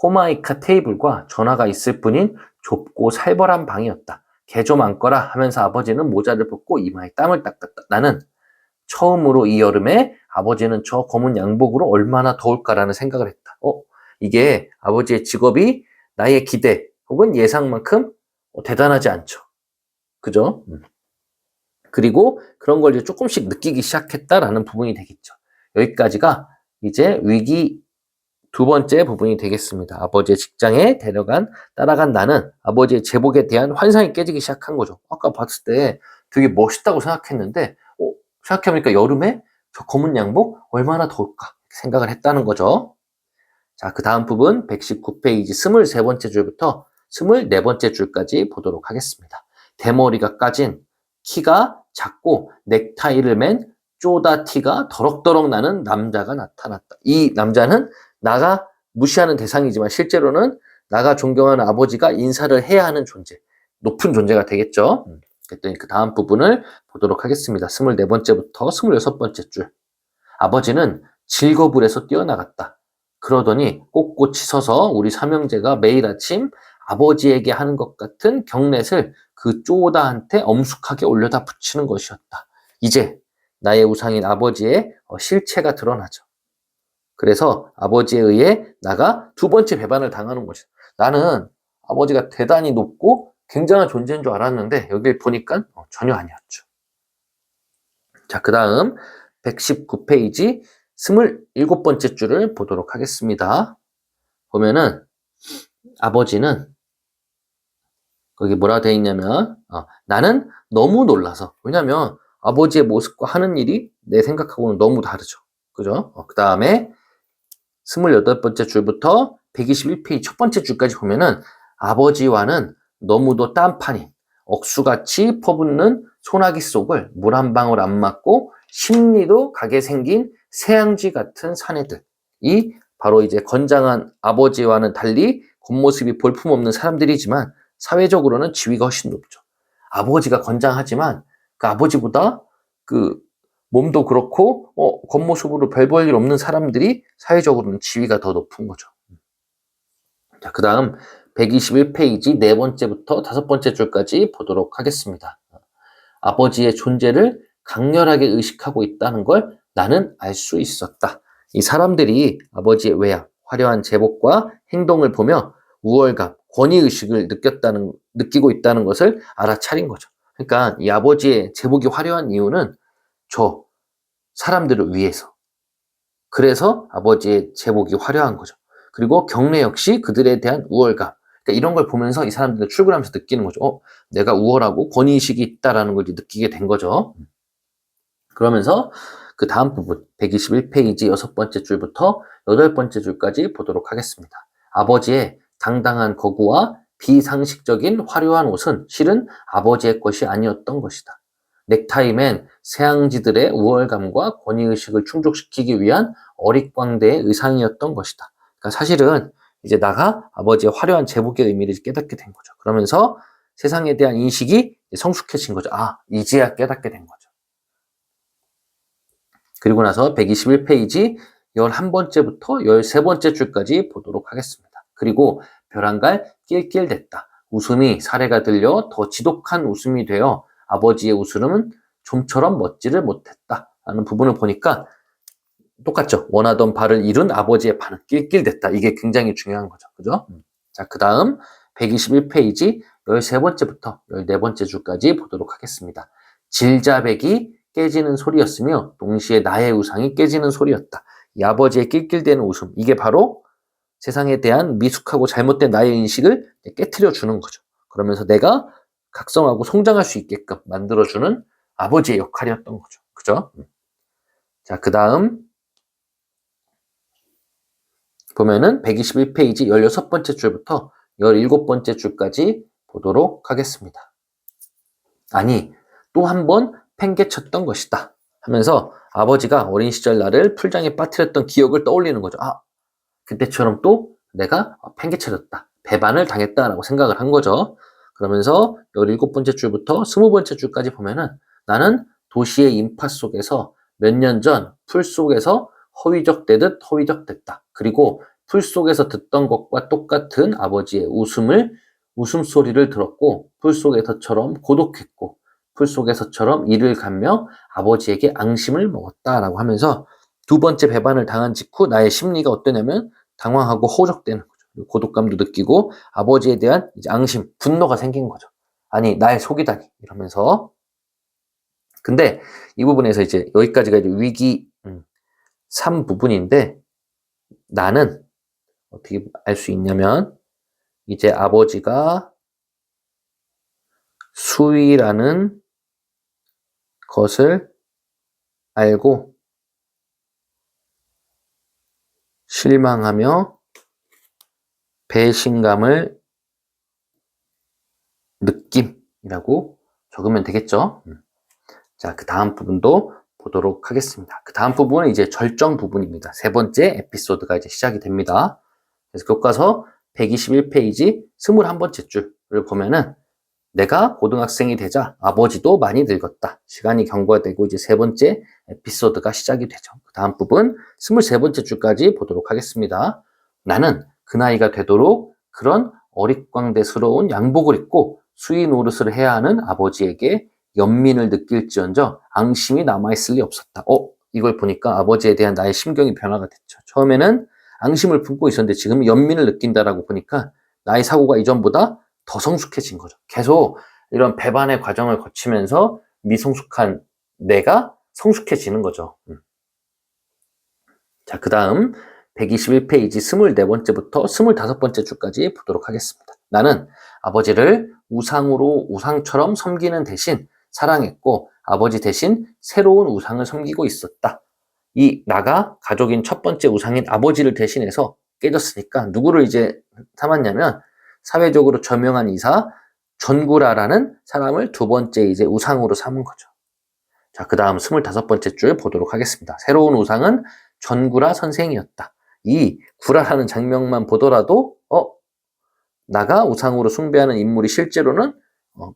호마이카 테이블과 전화가 있을 뿐인 좁고 살벌한 방이었다. 개 좀 앉거라 하면서 아버지는 모자를 벗고 이마에 땀을 닦았다. 나는 처음으로 이 여름에 아버지는 저 검은 양복으로 얼마나 더울까라는 생각을 했다. 이게 아버지의 직업이 나의 기대 혹은 예상만큼 대단하지 않죠. 그죠? 그리고 그런 걸 이제 조금씩 느끼기 시작했다라는 부분이 되겠죠. 여기까지가 이제 위기 두 번째 부분이 되겠습니다. 아버지의 직장에 따라간 나는 아버지의 제복에 대한 환상이 깨지기 시작한 거죠. 아까 봤을 때 되게 멋있다고 생각했는데, 생각해보니까 여름에 저 검은 양복 얼마나 더울까 생각을 했다는 거죠. 자, 그 다음 부분 119페이지 23번째 줄부터 24번째 줄까지 보도록 하겠습니다. 대머리가 까진 키가 작고 넥타이를 맨 쪼다티가 더럭더럭 나는 남자가 나타났다. 이 남자는 나가 무시하는 대상이지만 실제로는 나가 존경하는 아버지가 인사를 해야 하는 존재, 높은 존재가 되겠죠. 그랬더니 그 다음 부분을 보도록 하겠습니다. 24번째부터 26번째 줄. 아버지는 질거불에서 뛰어나갔다. 그러더니 꼿꼿이 서서 우리 삼형제가 매일 아침 아버지에게 하는 것 같은 경넷을 그 쪼다한테 엄숙하게 올려다 붙이는 것이었다. 이제 나의 우상인 아버지의 실체가 드러나죠. 그래서 아버지에 의해 나가 두 번째 배반을 당하는 것이다. 나는 아버지가 대단히 높고 굉장한 존재인 줄 알았는데 여길 보니까 전혀 아니었죠. 자, 그 다음 119페이지 27번째 줄을 보도록 하겠습니다. 보면은 아버지는 거기 뭐라 되어 있냐면 나는 너무 놀라서, 왜냐면 아버지의 모습과 하는 일이 내 생각하고는 너무 다르죠. 그죠? 그 다음에 28번째 줄부터 121페이지 첫 번째 줄까지 보면은 아버지와는 너무도 딴판인 억수같이 퍼붓는 소나기 속을 물 한 방울 안 맞고 심리도 가게 생긴 새양쥐 같은 사내들이 바로 이제 건장한 아버지와는 달리 겉모습이 볼품없는 사람들이지만 사회적으로는 지위가 훨씬 높죠. 아버지가 건장하지만 그 아버지보다 그 몸도 그렇고 겉모습으로 별 볼 일 없는 사람들이 사회적으로는 지위가 더 높은 거죠. 자, 그 다음 121페이지 네 번째부터 다섯 번째 줄까지 보도록 하겠습니다. 아버지의 존재를 강렬하게 의식하고 있다는 걸 나는 알 수 있었다. 이 사람들이 아버지의 외양, 화려한 제복과 행동을 보며 우월감, 권위의식을 느끼고 있다는 것을 알아차린 거죠. 그러니까 이 아버지의 제복이 화려한 이유는 저 사람들을 위해서. 그래서 아버지의 제복이 화려한 거죠. 그리고 경례 역시 그들에 대한 우월감. 그러니까 이런 걸 보면서 이 사람들은 출근하면서 느끼는 거죠. 내가 우월하고 권위의식이 있다라는 걸 느끼게 된 거죠. 그러면서 그 다음 부분 121페이지 6번째 줄부터 8번째 줄까지 보도록 하겠습니다. 아버지의 당당한 거구와 비상식적인 화려한 옷은 실은 아버지의 것이 아니었던 것이다. 넥타이맨 세앙지들의 우월감과 권위의식을 충족시키기 위한 어릿광대의 의상이었던 것이다. 그러니까 사실은 이제 나가 아버지의 화려한 제복의 의미를 깨닫게 된 거죠. 그러면서 세상에 대한 인식이 성숙해진 거죠. 아, 이제야 깨닫게 된 거죠. 그리고 나서 121페이지 11번째부터 13번째 줄까지 보도록 하겠습니다. 그리고 벼랑갈 낄낄댔다. 웃음이 사례가 들려 더 지독한 웃음이 되어 아버지의 웃음은 좀처럼 멋지를 못했다. 라는 부분을 보니까 똑같죠. 원하던 바를 이룬 아버지의 바는 낄낄댔다. 이게 굉장히 중요한 거죠. 그죠? 자, 그 다음 121페이지 13번째부터 14번째 줄까지 보도록 하겠습니다. 질자백이 깨지는 소리였으며 동시에 나의 우상이 깨지는 소리였다. 이 아버지의 낄낄대는 웃음, 이게 바로 세상에 대한 미숙하고 잘못된 나의 인식을 깨트려 주는 거죠. 그러면서 내가 각성하고 성장할 수 있게끔 만들어주는 아버지의 역할이었던 거죠. 그죠? 자, 그 다음 보면은 121페이지 16번째 줄부터 17번째 줄까지 보도록 하겠습니다. 아니, 또 한 번 팽개쳤던 것이다 하면서 아버지가 어린 시절 나를 풀장에 빠뜨렸던 기억을 떠올리는 거죠. 아, 그때처럼 또 내가 팽개쳐졌다, 배반을 당했다라고 생각을 한 거죠. 그러면서 17번째 줄부터 20번째 줄까지 보면은 나는 도시의 인파 속에서 몇 년 전 풀 속에서 허위적대듯 허위적댔다. 그리고 풀 속에서 듣던 것과 똑같은 아버지의 웃음소리를 들었고 풀 속에서처럼 고독했고 풀 속에서처럼 이를 감며 아버지에게 앙심을 먹었다라고 하면서 두 번째 배반을 당한 직후 나의 심리가 어떠냐면 당황하고 허우적대는 거죠. 고독감도 느끼고 아버지에 대한 이제 앙심, 분노가 생긴 거죠. 아니, 날 속이다니 이러면서. 근데 이 부분에서 이제 여기까지가 이제 위기 3 부분인데 나는 어떻게 알 수 있냐면 이제 아버지가 수위라는 것을 알고 실망하며 배신감을 느낌이라고 적으면 되겠죠. 자, 그 다음 부분도 보도록 하겠습니다. 그 다음 부분은 이제 절정 부분입니다. 세 번째 에피소드가 이제 시작이 됩니다. 그래서 교과서 121페이지 21번째 줄을 보면은 내가 고등학생이 되자 아버지도 많이 늙었다. 시간이 경과되고 이제 세 번째 에피소드가 시작이 되죠. 그 다음 부분 23번째 줄까지 보도록 하겠습니다. 나는 그 나이가 되도록 그런 어릿광대스러운 양복을 입고 수의 노릇을 해야 하는 아버지에게 연민을 느낄지언정 앙심이 남아있을 리 없었다. 이걸 보니까 아버지에 대한 나의 심경이 변화가 됐죠. 처음에는 앙심을 품고 있었는데 지금 연민을 느낀다라고 보니까 나의 사고가 이전보다 더 성숙해진 거죠. 계속 이런 배반의 과정을 거치면서 미성숙한 내가 성숙해지는 거죠. 자, 그 다음 121페이지 24번째부터 25번째 줄까지 보도록 하겠습니다. 나는 아버지를 우상처럼 섬기는 대신 사랑했고 아버지 대신 새로운 우상을 섬기고 있었다. 이 나가 가족인 첫 번째 우상인 아버지를 대신해서 깨졌으니까 누구를 이제 삼았냐면 사회적으로 저명한 이사 전구라라는 사람을 두 번째 이제 우상으로 삼은 거죠. 자, 그 다음 25번째 줄 보도록 하겠습니다. 새로운 우상은 전구라 선생이었다. 이 구라라는 장면만 보더라도 나가 우상으로 숭배하는 인물이 실제로는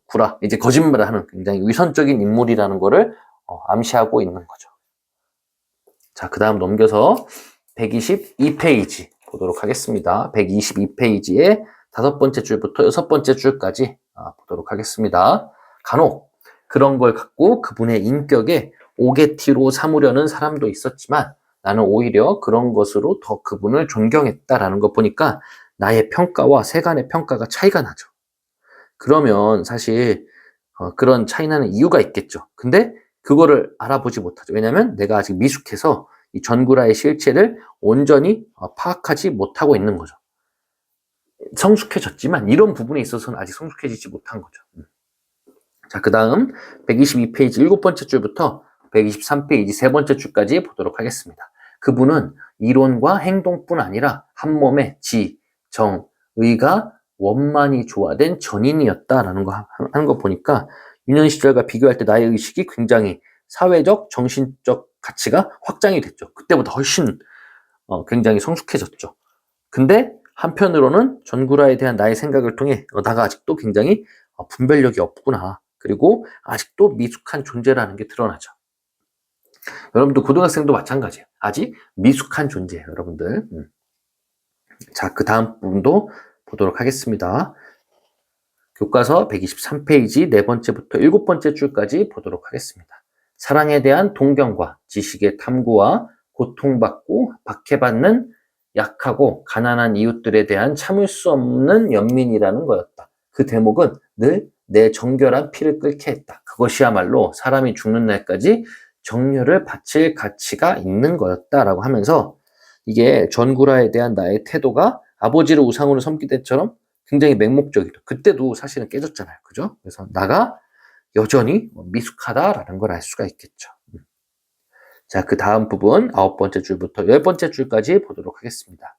구라, 이제 거짓말을 하는 굉장히 위선적인 인물이라는 거를 암시하고 있는 거죠. 자, 그 다음 넘겨서 122페이지 보도록 하겠습니다. 122페이지에 5번째 줄부터 6번째 줄까지 보도록 하겠습니다. 간혹 그런 걸 갖고 그분의 인격에 오게티로 삼으려는 사람도 있었지만 나는 오히려 그런 것으로 더 그분을 존경했다라는 거 보니까 나의 평가와 세간의 평가가 차이가 나죠. 그러면 사실 그런 차이 나는 이유가 있겠죠. 근데 그거를 알아보지 못하죠. 왜냐하면 내가 아직 미숙해서 이 전구라의 실체를 온전히 파악하지 못하고 있는 거죠. 성숙해졌지만 이런 부분에 있어서는 아직 성숙해지지 못한 거죠. 자, 그 다음 122페이지 7번째 줄부터 123페이지 세 번째 줄까지 보도록 하겠습니다. 그분은 이론과 행동뿐 아니라 한 몸의 지, 정, 의가 원만히 조화된 전인이었다라는 거 하는 거 보니까 유년 시절과 비교할 때 나의 의식이 굉장히 사회적, 정신적 가치가 확장이 됐죠. 그때보다 훨씬 굉장히 성숙해졌죠. 근데 한편으로는 전구라에 대한 나의 생각을 통해 나가 아직도 굉장히 분별력이 없구나. 그리고 아직도 미숙한 존재라는 게 드러나죠. 여러분들 고등학생도 마찬가지예요. 아직 미숙한 존재예요, 여러분들. 자, 그 다음 부분도 보도록 하겠습니다. 교과서 123페이지 네 번째부터 일곱 번째 줄까지 보도록 하겠습니다. 사랑에 대한 동경과 지식의 탐구와 고통받고 박해받는 약하고 가난한 이웃들에 대한 참을 수 없는 연민이라는 거였다. 그 대목은 늘 내 정결한 피를 끓게 했다. 그것이야말로 사람이 죽는 날까지 정열을 바칠 가치가 있는 거였다라고 하면서 이게 전구라에 대한 나의 태도가 아버지를 우상으로 섬길 때처럼 굉장히 맹목적이다. 그때도 사실은 깨졌잖아요. 그죠? 그래서 나가 여전히 미숙하다라는 걸 알 수가 있겠죠. 자, 그 다음 부분 9번째 줄부터 10번째 줄까지 보도록 하겠습니다.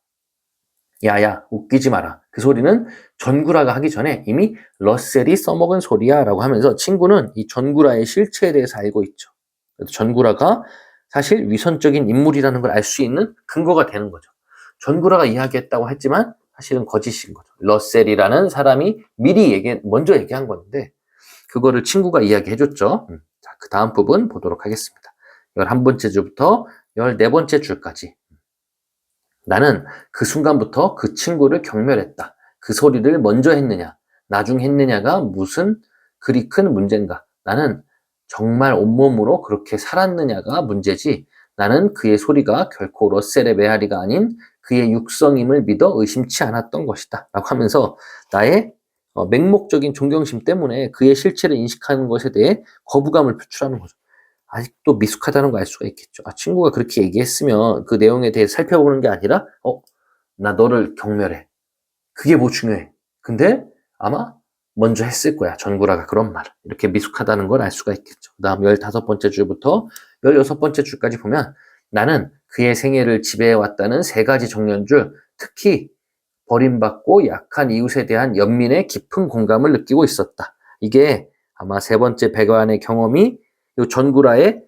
야야, 웃기지 마라. 그 소리는 전구라가 하기 전에 이미 러셀이 써먹은 소리야 라고 하면서 친구는 이 전구라의 실체에 대해서 알고 있죠. 그래서 전구라가 사실 위선적인 인물이라는 걸 알 수 있는 근거가 되는 거죠. 전구라가 이야기했다고 했지만 사실은 거짓인 거죠. 러셀이라는 사람이 미리 먼저 얘기한 건데 그거를 친구가 이야기해줬죠. 자, 그 다음 부분 보도록 하겠습니다. 11번째 줄부터 14번째 줄까지. 나는 그 순간부터 그 친구를 경멸했다. 그 소리를 먼저 했느냐, 나중 했느냐가 무슨 그리 큰 문제인가. 나는 정말 온몸으로 그렇게 살았느냐가 문제지. 나는 그의 소리가 결코 러셀의 메아리가 아닌 그의 육성임을 믿어 의심치 않았던 것이다. 라고 하면서 나의 맹목적인 존경심 때문에 그의 실체를 인식하는 것에 대해 거부감을 표출하는 거죠. 아직도 미숙하다는 걸 알 수가 있겠죠. 친구가 그렇게 얘기했으면 그 내용에 대해 살펴보는 게 아니라 나 너를 경멸해. 그게 뭐 중요해. 근데 아마 먼저 했을 거야. 전구라가 그런 말을. 이렇게 미숙하다는 걸 알 수가 있겠죠. 그 다음 15번째 줄부터 16번째 줄까지 보면 나는 그의 생애를 지배해왔다는 세 가지 정년줄, 특히 버림받고 약한 이웃에 대한 연민의 깊은 공감을 느끼고 있었다. 이게 아마 세 번째 배관의 경험이 이 전구라의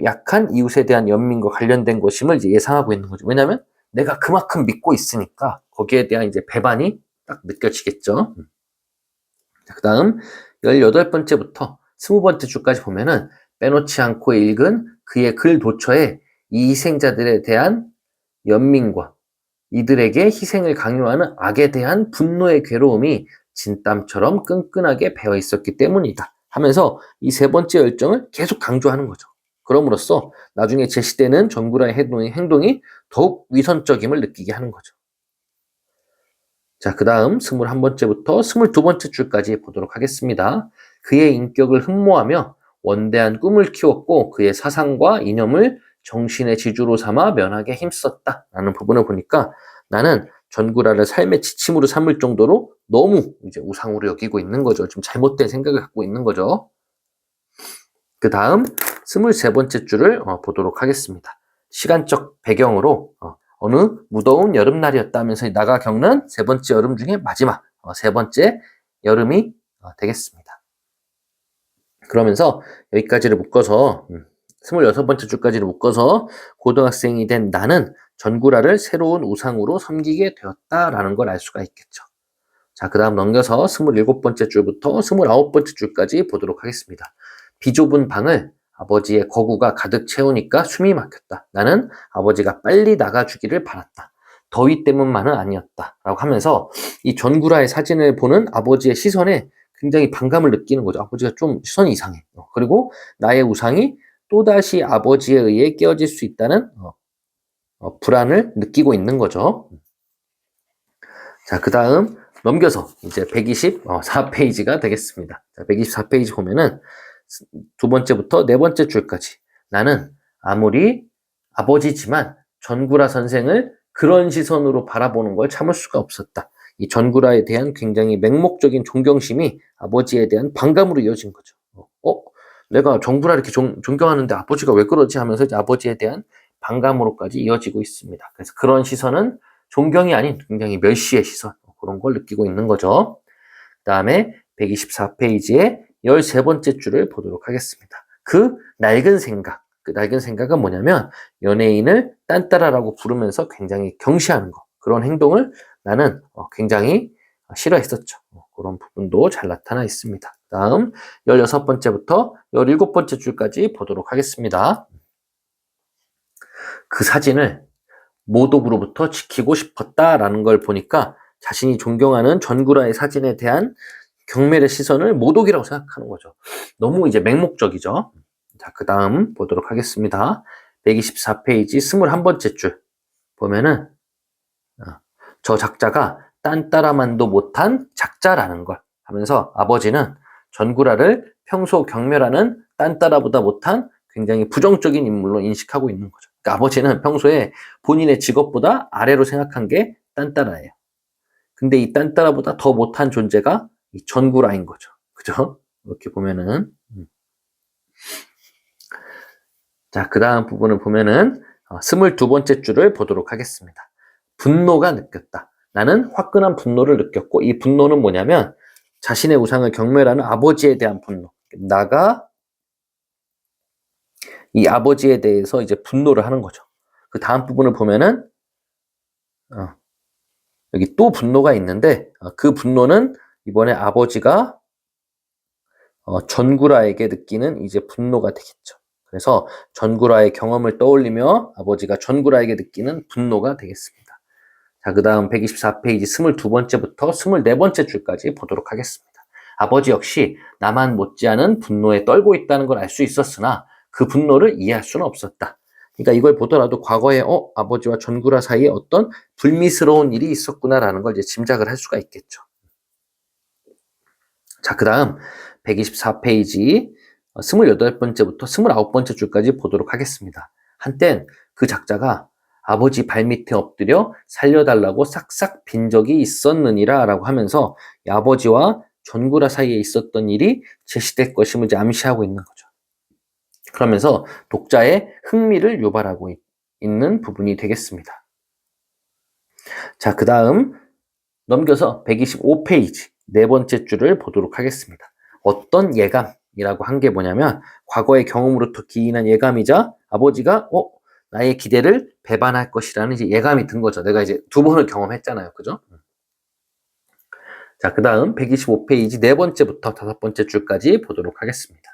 약한 이웃에 대한 연민과 관련된 것임을 이제 예상하고 있는 거죠. 왜냐하면 내가 그만큼 믿고 있으니까 거기에 대한 이제 배반이 딱 느껴지겠죠. 그 다음 18번째부터 20번째 줄까지 보면은 빼놓지 않고 읽은 그의 글 도처에 이 희생자들에 대한 연민과 이들에게 희생을 강요하는 악에 대한 분노의 괴로움이 진땀처럼 끈끈하게 배어 있었기 때문이다. 하면서 이 세 번째 열정을 계속 강조하는 거죠. 그럼으로써 나중에 제시되는 전구라의 행동이 더욱 위선적임을 느끼게 하는 거죠. 자, 그 다음 21번째부터 22번째 줄까지 보도록 하겠습니다. 그의 인격을 흠모하며 원대한 꿈을 키웠고 그의 사상과 이념을 정신의 지주로 삼아 면하게 힘썼다. 라는 부분을 보니까 나는 전구라를 삶의 지침으로 삼을 정도로 너무 이제 우상으로 여기고 있는 거죠. 좀 잘못된 생각을 갖고 있는 거죠. 그 다음 23번째 줄을 보도록 하겠습니다. 시간적 배경으로 어느 무더운 여름날이었다면서 나가 겪는 세 번째 여름 중에 마지막 세 번째 여름이 되겠습니다. 그러면서 여기까지를 묶어서 26번째 줄까지를 묶어서 고등학생이 된 나는 전구라를 새로운 우상으로 섬기게 되었다라는 걸 알 수가 있겠죠. 자, 그 다음 넘겨서 27번째 줄부터 29번째 줄까지 보도록 하겠습니다. 비좁은 방을 아버지의 거구가 가득 채우니까 숨이 막혔다. 나는 아버지가 빨리 나가주기를 바랐다. 더위 때문만은 아니었다. 라고 하면서 이 전구라의 사진을 보는 아버지의 시선에 굉장히 반감을 느끼는 거죠. 아버지가 좀 시선이 이상해. 그리고 나의 우상이 또다시 아버지에 의해 깨어질 수 있다는 불안을 느끼고 있는 거죠. 자, 그 다음 넘겨서 이제 124페이지가 되겠습니다. 자, 124페이지 보면은 두 번째부터 네 번째 줄까지 나는 아무리 아버지지만 전구라 선생을 그런 시선으로 바라보는 걸 참을 수가 없었다. 이 전구라에 대한 굉장히 맹목적인 존경심이 아버지에 대한 반감으로 이어진 거죠. 내가 정부라 이렇게 존경하는데 아버지가 왜 그러지 하면서 이제 아버지에 대한 반감으로까지 이어지고 있습니다. 그래서 그런 시선은 존경이 아닌 굉장히 멸시의 시선, 그런 걸 느끼고 있는 거죠. 그 다음에 124페이지의 13번째 줄을 보도록 하겠습니다. 그 낡은 생각은 뭐냐면 연예인을 딴따라라고 부르면서 굉장히 경시하는 거, 그런 행동을 나는 굉장히 싫어했었죠. 그런 부분도 잘 나타나 있습니다. 다음 16번째부터 17번째 줄까지 보도록 하겠습니다. 그 사진을 모독으로부터 지키고 싶었다라는 걸 보니까 자신이 존경하는 전구라의 사진에 대한 경멸의 시선을 모독이라고 생각하는 거죠. 너무 이제 맹목적이죠. 자, 그 다음 보도록 하겠습니다. 124페이지 21번째 줄 보면은 저 작자가 딴 따라만도 못한 작자라는 걸 하면서 아버지는 전구라를 평소 경멸하는 딴 따라보다 못한 굉장히 부정적인 인물로 인식하고 있는 거죠. 그러니까 아버지는 평소에 본인의 직업보다 아래로 생각한 게 딴 따라예요. 근데 이 딴 따라보다 더 못한 존재가 이 전구라인 거죠. 그죠? 이렇게 보면은. 자, 그 다음 부분을 보면은 22번째 줄을 보도록 하겠습니다. 분노가 느꼈다. 나는 화끈한 분노를 느꼈고 이 분노는 뭐냐면 자신의 우상을 경멸하는 아버지에 대한 분노. 나가 이 아버지에 대해서 이제 분노를 하는 거죠. 그 다음 부분을 보면은 여기 또 분노가 있는데 그 분노는 이번에 아버지가 전구라에게 느끼는 이제 분노가 되겠죠. 그래서 전구라의 경험을 떠올리며 아버지가 전구라에게 느끼는 분노가 되겠습니다. 자, 그 다음 124페이지 22번째부터 24번째 줄까지 보도록 하겠습니다. 아버지 역시 나만 못지않은 분노에 떨고 있다는 걸 알 수 있었으나 그 분노를 이해할 수는 없었다. 그러니까 이걸 보더라도 과거에 아버지와 전구라 사이에 어떤 불미스러운 일이 있었구나라는 걸 이제 짐작을 할 수가 있겠죠. 자, 그 다음 124페이지 28번째부터 29번째 줄까지 보도록 하겠습니다. 한땐 그 작자가 아버지 발밑에 엎드려 살려달라고 싹싹 빈 적이 있었느니라 라고 하면서 아버지와 전구라 사이에 있었던 일이 제시될 것임을 이제 암시하고 있는 거죠. 그러면서 독자의 흥미를 유발하고 있는 부분이 되겠습니다. 자, 그 다음 넘겨서 125페이지 네 번째 줄을 보도록 하겠습니다. 어떤 예감이라고 한 게 뭐냐면 과거의 경험으로부터 기인한 예감이자 아버지가 나의 기대를 배반할 것이라는 이제 예감이 든 거죠. 내가 이제 2번을 경험했잖아요. 그죠? 자, 그 다음 125페이지 네 번째부터 5번째 줄까지 보도록 하겠습니다.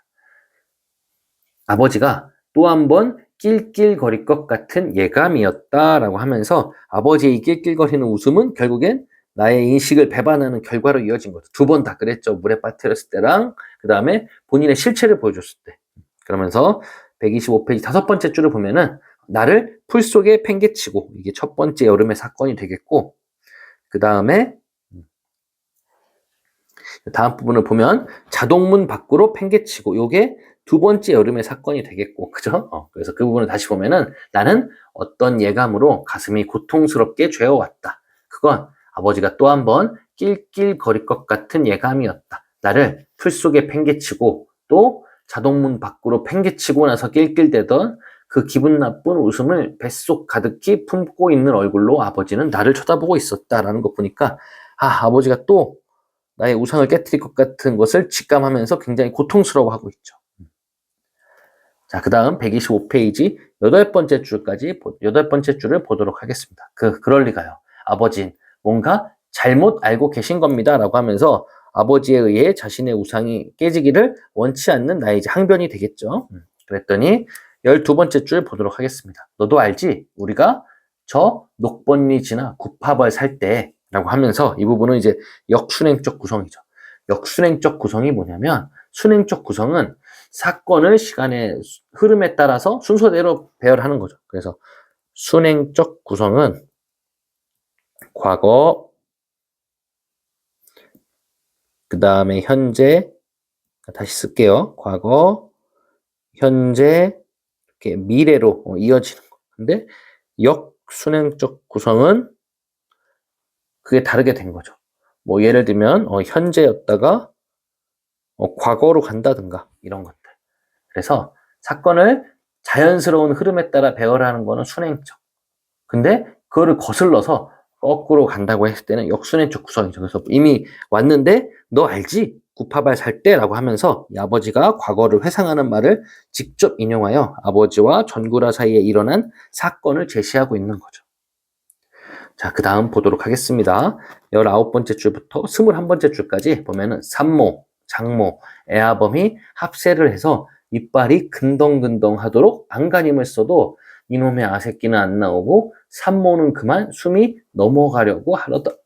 아버지가 또 한 번 낄낄거릴 것 같은 예감이었다라고 하면서 아버지의 이 낄낄거리는 웃음은 결국엔 나의 인식을 배반하는 결과로 이어진 거죠. 2번 다 그랬죠. 물에 빠뜨렸을 때랑 그 다음에 본인의 실체를 보여줬을 때. 그러면서 125페이지 5번째 줄을 보면은 나를 풀 속에 팽개치고 이게 첫 번째 여름의 사건이 되겠고 그 다음에 다음 부분을 보면 자동문 밖으로 팽개치고 요게 2번째 여름의 사건이 되겠고 그죠? 그래서 그 부분을 다시 보면은 나는 어떤 예감으로 가슴이 고통스럽게 죄어왔다. 그건 아버지가 또 한 번 낄낄거릴 것 같은 예감이었다. 나를 풀 속에 팽개치고 또 자동문 밖으로 팽개치고 나서 낄낄대던 그 기분 나쁜 웃음을 뱃속 가득히 품고 있는 얼굴로 아버지는 나를 쳐다보고 있었다라는 거 보니까 아버지가 또 나의 우상을 깨뜨릴 것 같은 것을 직감하면서 굉장히 고통스러워하고 있죠. 자, 그 다음 125페이지 8번째 줄을 보도록 하겠습니다. 그럴 리가요. 아버진 뭔가 잘못 알고 계신 겁니다. 라고 하면서 아버지에 의해 자신의 우상이 깨지기를 원치 않는 나의 이제 항변이 되겠죠. 그랬더니 12번째 줄 보도록 하겠습니다. 너도 알지? 우리가 저 녹번리 지나 구파벌 살 때 라고 하면서 이 부분은 이제 역순행적 구성이죠. 역순행적 구성이 뭐냐면 순행적 구성은 사건을 시간의 흐름에 따라서 순서대로 배열하는 거죠. 그래서 순행적 구성은 과거, 그 다음에 현재, 다시 쓸게요. 과거, 현재, 이렇게 미래로 이어지는 거. 근데 역순행적 구성은 그게 다르게 된 거죠. 뭐 예를 들면 현재였다가 과거로 간다든가 이런 것들. 그래서 사건을 자연스러운 흐름에 따라 배열하는 거는 순행적. 근데 그거를 거슬러서 거꾸로 간다고 했을 때는 역순행적 구성이죠. 그래서 이미 왔는데 너 알지? 구파발 살 때라고 하면서 이 아버지가 과거를 회상하는 말을 직접 인용하여 아버지와 전구라 사이에 일어난 사건을 제시하고 있는 거죠. 자, 그 다음 보도록 하겠습니다. 19번째 줄부터 21번째 줄까지 보면은 산모, 장모, 애아범이 합세를 해서 이빨이 근덩근덩 하도록 안간힘을 써도 이놈의 아새끼는 안 나오고 산모는 그만 숨이 넘어가려고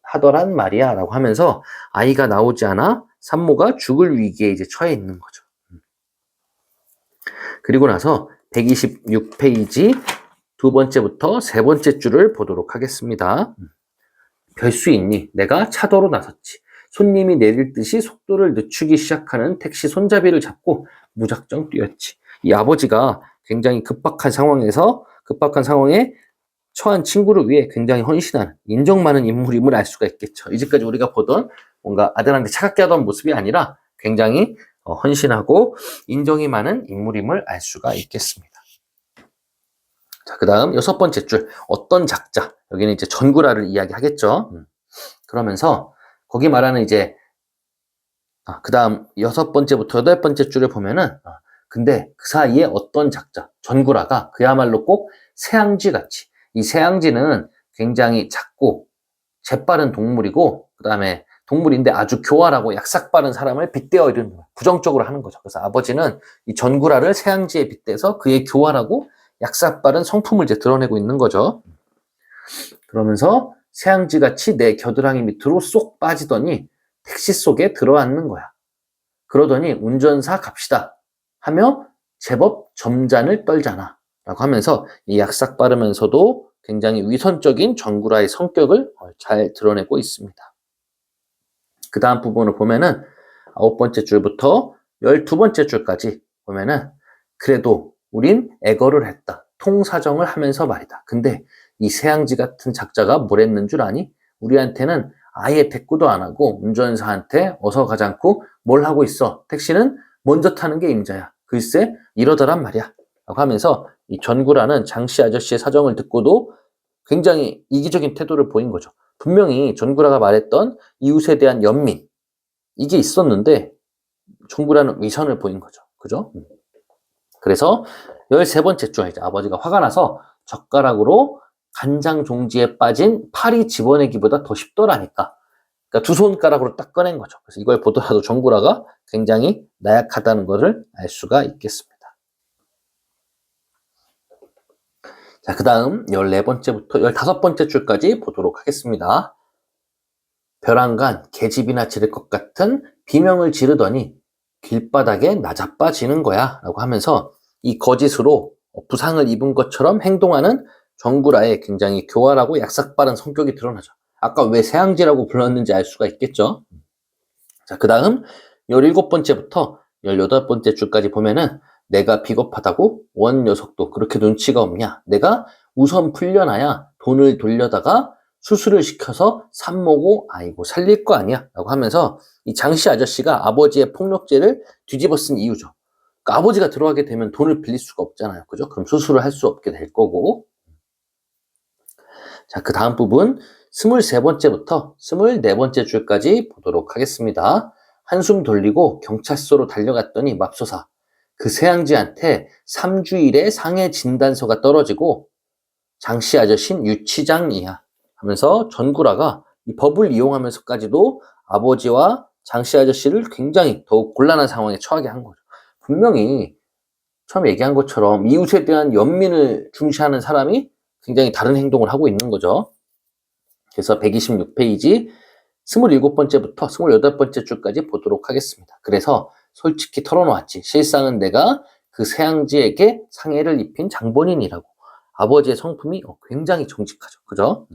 하더란 말이야 라고 하면서 아이가 나오지 않아 산모가 죽을 위기에 이제 처해 있는 거죠. 그리고 나서 126페이지 두 번째부터 세 번째 줄을 보도록 하겠습니다. 별 수 있니? 내가 차도로 나섰지. 손님이 내릴 듯이 속도를 늦추기 시작하는 택시 손잡이를 잡고 무작정 뛰었지. 이 아버지가 굉장히 급박한 상황에 처한 친구를 위해 굉장히 헌신하는 인정 많은 인물임을 알 수가 있겠죠. 이제까지 우리가 보던 뭔가 아들한테 차갑게 하던 모습이 아니라 굉장히 헌신하고 인정이 많은 인물임을 알 수가 있겠습니다. 자, 그 다음 6번째 줄 어떤 작자, 여기는 이제 전구라를 이야기하겠죠. 그러면서 거기 말하는 이제 그 다음 6번째부터 8번째 줄을 보면은 근데 그 사이에 어떤 작자, 전구라가 그야말로 꼭 새앙쥐 같이, 이 새앙쥐는 굉장히 작고 재빠른 동물이고 그 다음에 동물인데 아주 교활하고 약삭 빠른 사람을 빗대어 이르는 부정적으로 하는 거죠. 그래서 아버지는 이 전구라를 새앙쥐에 빗대서 그의 교활하고 약삭 빠른 성품을 이제 드러내고 있는 거죠. 그러면서 새앙쥐같이 내 겨드랑이 밑으로 쏙 빠지더니 택시 속에 들어앉는 거야. 그러더니 운전사 갑시다 하며 제법 점잔을 떨잖아 라고 하면서 이 약삭 빠르면서도 굉장히 위선적인 전구라의 성격을 잘 드러내고 있습니다. 그 다음 부분을 보면은 9번째 줄부터 12번째 줄까지 보면은 그래도 우린 애거를 했다. 통사정을 하면서 말이다. 근데 이 새앙쥐 같은 작자가 뭘 했는 줄 아니? 우리한테는 아예 대꾸도 안 하고 운전사한테 어서 가지 않고 뭘 하고 있어? 택시는 먼저 타는 게 임자야. 글쎄 이러더란 말이야. 라고 하면서 이 전구라는 장씨 아저씨의 사정을 듣고도 굉장히 이기적인 태도를 보인 거죠. 분명히 전구라가 말했던 이웃에 대한 연민 이게 있었는데 전구라는 위선을 보인 거죠. 그죠? 그래서 13번째 줄 이제 아버지가 화가 나서 젓가락으로 간장 종지에 빠진 파리 집어내기보다 더 쉽더라니까. 그러니까 두 손가락으로 딱 꺼낸 거죠. 그래서 이걸 보더라도 전구라가 굉장히 나약하다는 것을 알 수가 있겠습니다. 자, 그 다음 14번째부터 15번째 줄까지 보도록 하겠습니다. 벼랑간 계집이나 지를 것 같은 비명을 지르더니 길바닥에 나자빠지는 거야 라고 하면서 이 거짓으로 부상을 입은 것처럼 행동하는 전구라의 굉장히 교활하고 약삭빠른 성격이 드러나죠. 아까 왜 새앙쥐라고 불렀는지 알 수가 있겠죠. 자, 그 다음 17번째부터 18번째 줄까지 보면은 내가 비겁하다고? 원 녀석도 그렇게 눈치가 없냐? 내가 우선 풀려나야 돈을 돌려다가 수술을 시켜서 산모고 아이고 살릴 거 아니야? 라고 하면서 이 장씨 아저씨가 아버지의 폭력죄를 뒤집어 쓴 이유죠. 그러니까 아버지가 들어가게 되면 돈을 빌릴 수가 없잖아요. 그죠? 그럼 수술을 할 수 없게 될 거고. 자, 그 다음 부분 23번째부터 24번째 줄까지 보도록 하겠습니다. 한숨 돌리고 경찰서로 달려갔더니 맙소사 그 새앙쥐한테 3주일에 상해 진단서가 떨어지고 장씨 아저씨는 유치장이야 하면서 전구라가 이 법을 이용하면서까지도 아버지와 장씨 아저씨를 굉장히 더욱 곤란한 상황에 처하게 한 거죠. 분명히 처음 얘기한 것처럼 이웃에 대한 연민을 중시하는 사람이 굉장히 다른 행동을 하고 있는 거죠. 그래서 126페이지 27번째부터 28번째 줄까지 보도록 하겠습니다. 그래서 솔직히 털어놓았지. 실상은 내가 그 새앙쥐에게 상해를 입힌 장본인이라고. 아버지의 성품이 굉장히 정직하죠. 그죠?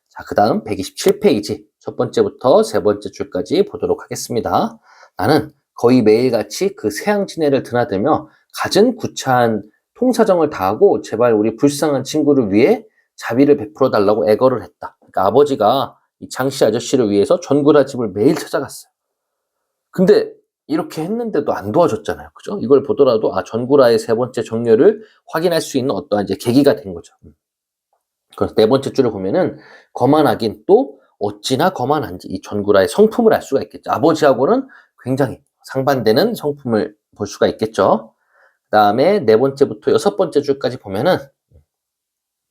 자, 그 다음 127페이지 첫 번째부터 세 번째 줄까지 보도록 하겠습니다. 나는 거의 매일같이 그 새앙쥐네를 드나들며 갖은 구차한 통사정을 다하고 제발 우리 불쌍한 친구를 위해 자비를 베풀어 달라고 애거를 했다. 그러니까 아버지가 이 장씨 아저씨를 위해서 전구라 집을 매일 찾아갔어요. 근데 이렇게 했는데도 안 도와줬잖아요. 그죠? 이걸 보더라도 전구라의 세 번째 정렬을 확인할 수 있는 어떠한 이제 계기가 된 거죠. 그래서 네 번째 줄을 보면은 거만하긴 또 어찌나 거만한지 이 전구라의 성품을 알 수가 있겠죠. 아버지하고는 굉장히 상반되는 성품을 볼 수가 있겠죠. 그다음에 네 번째부터 여섯 번째 줄까지 보면은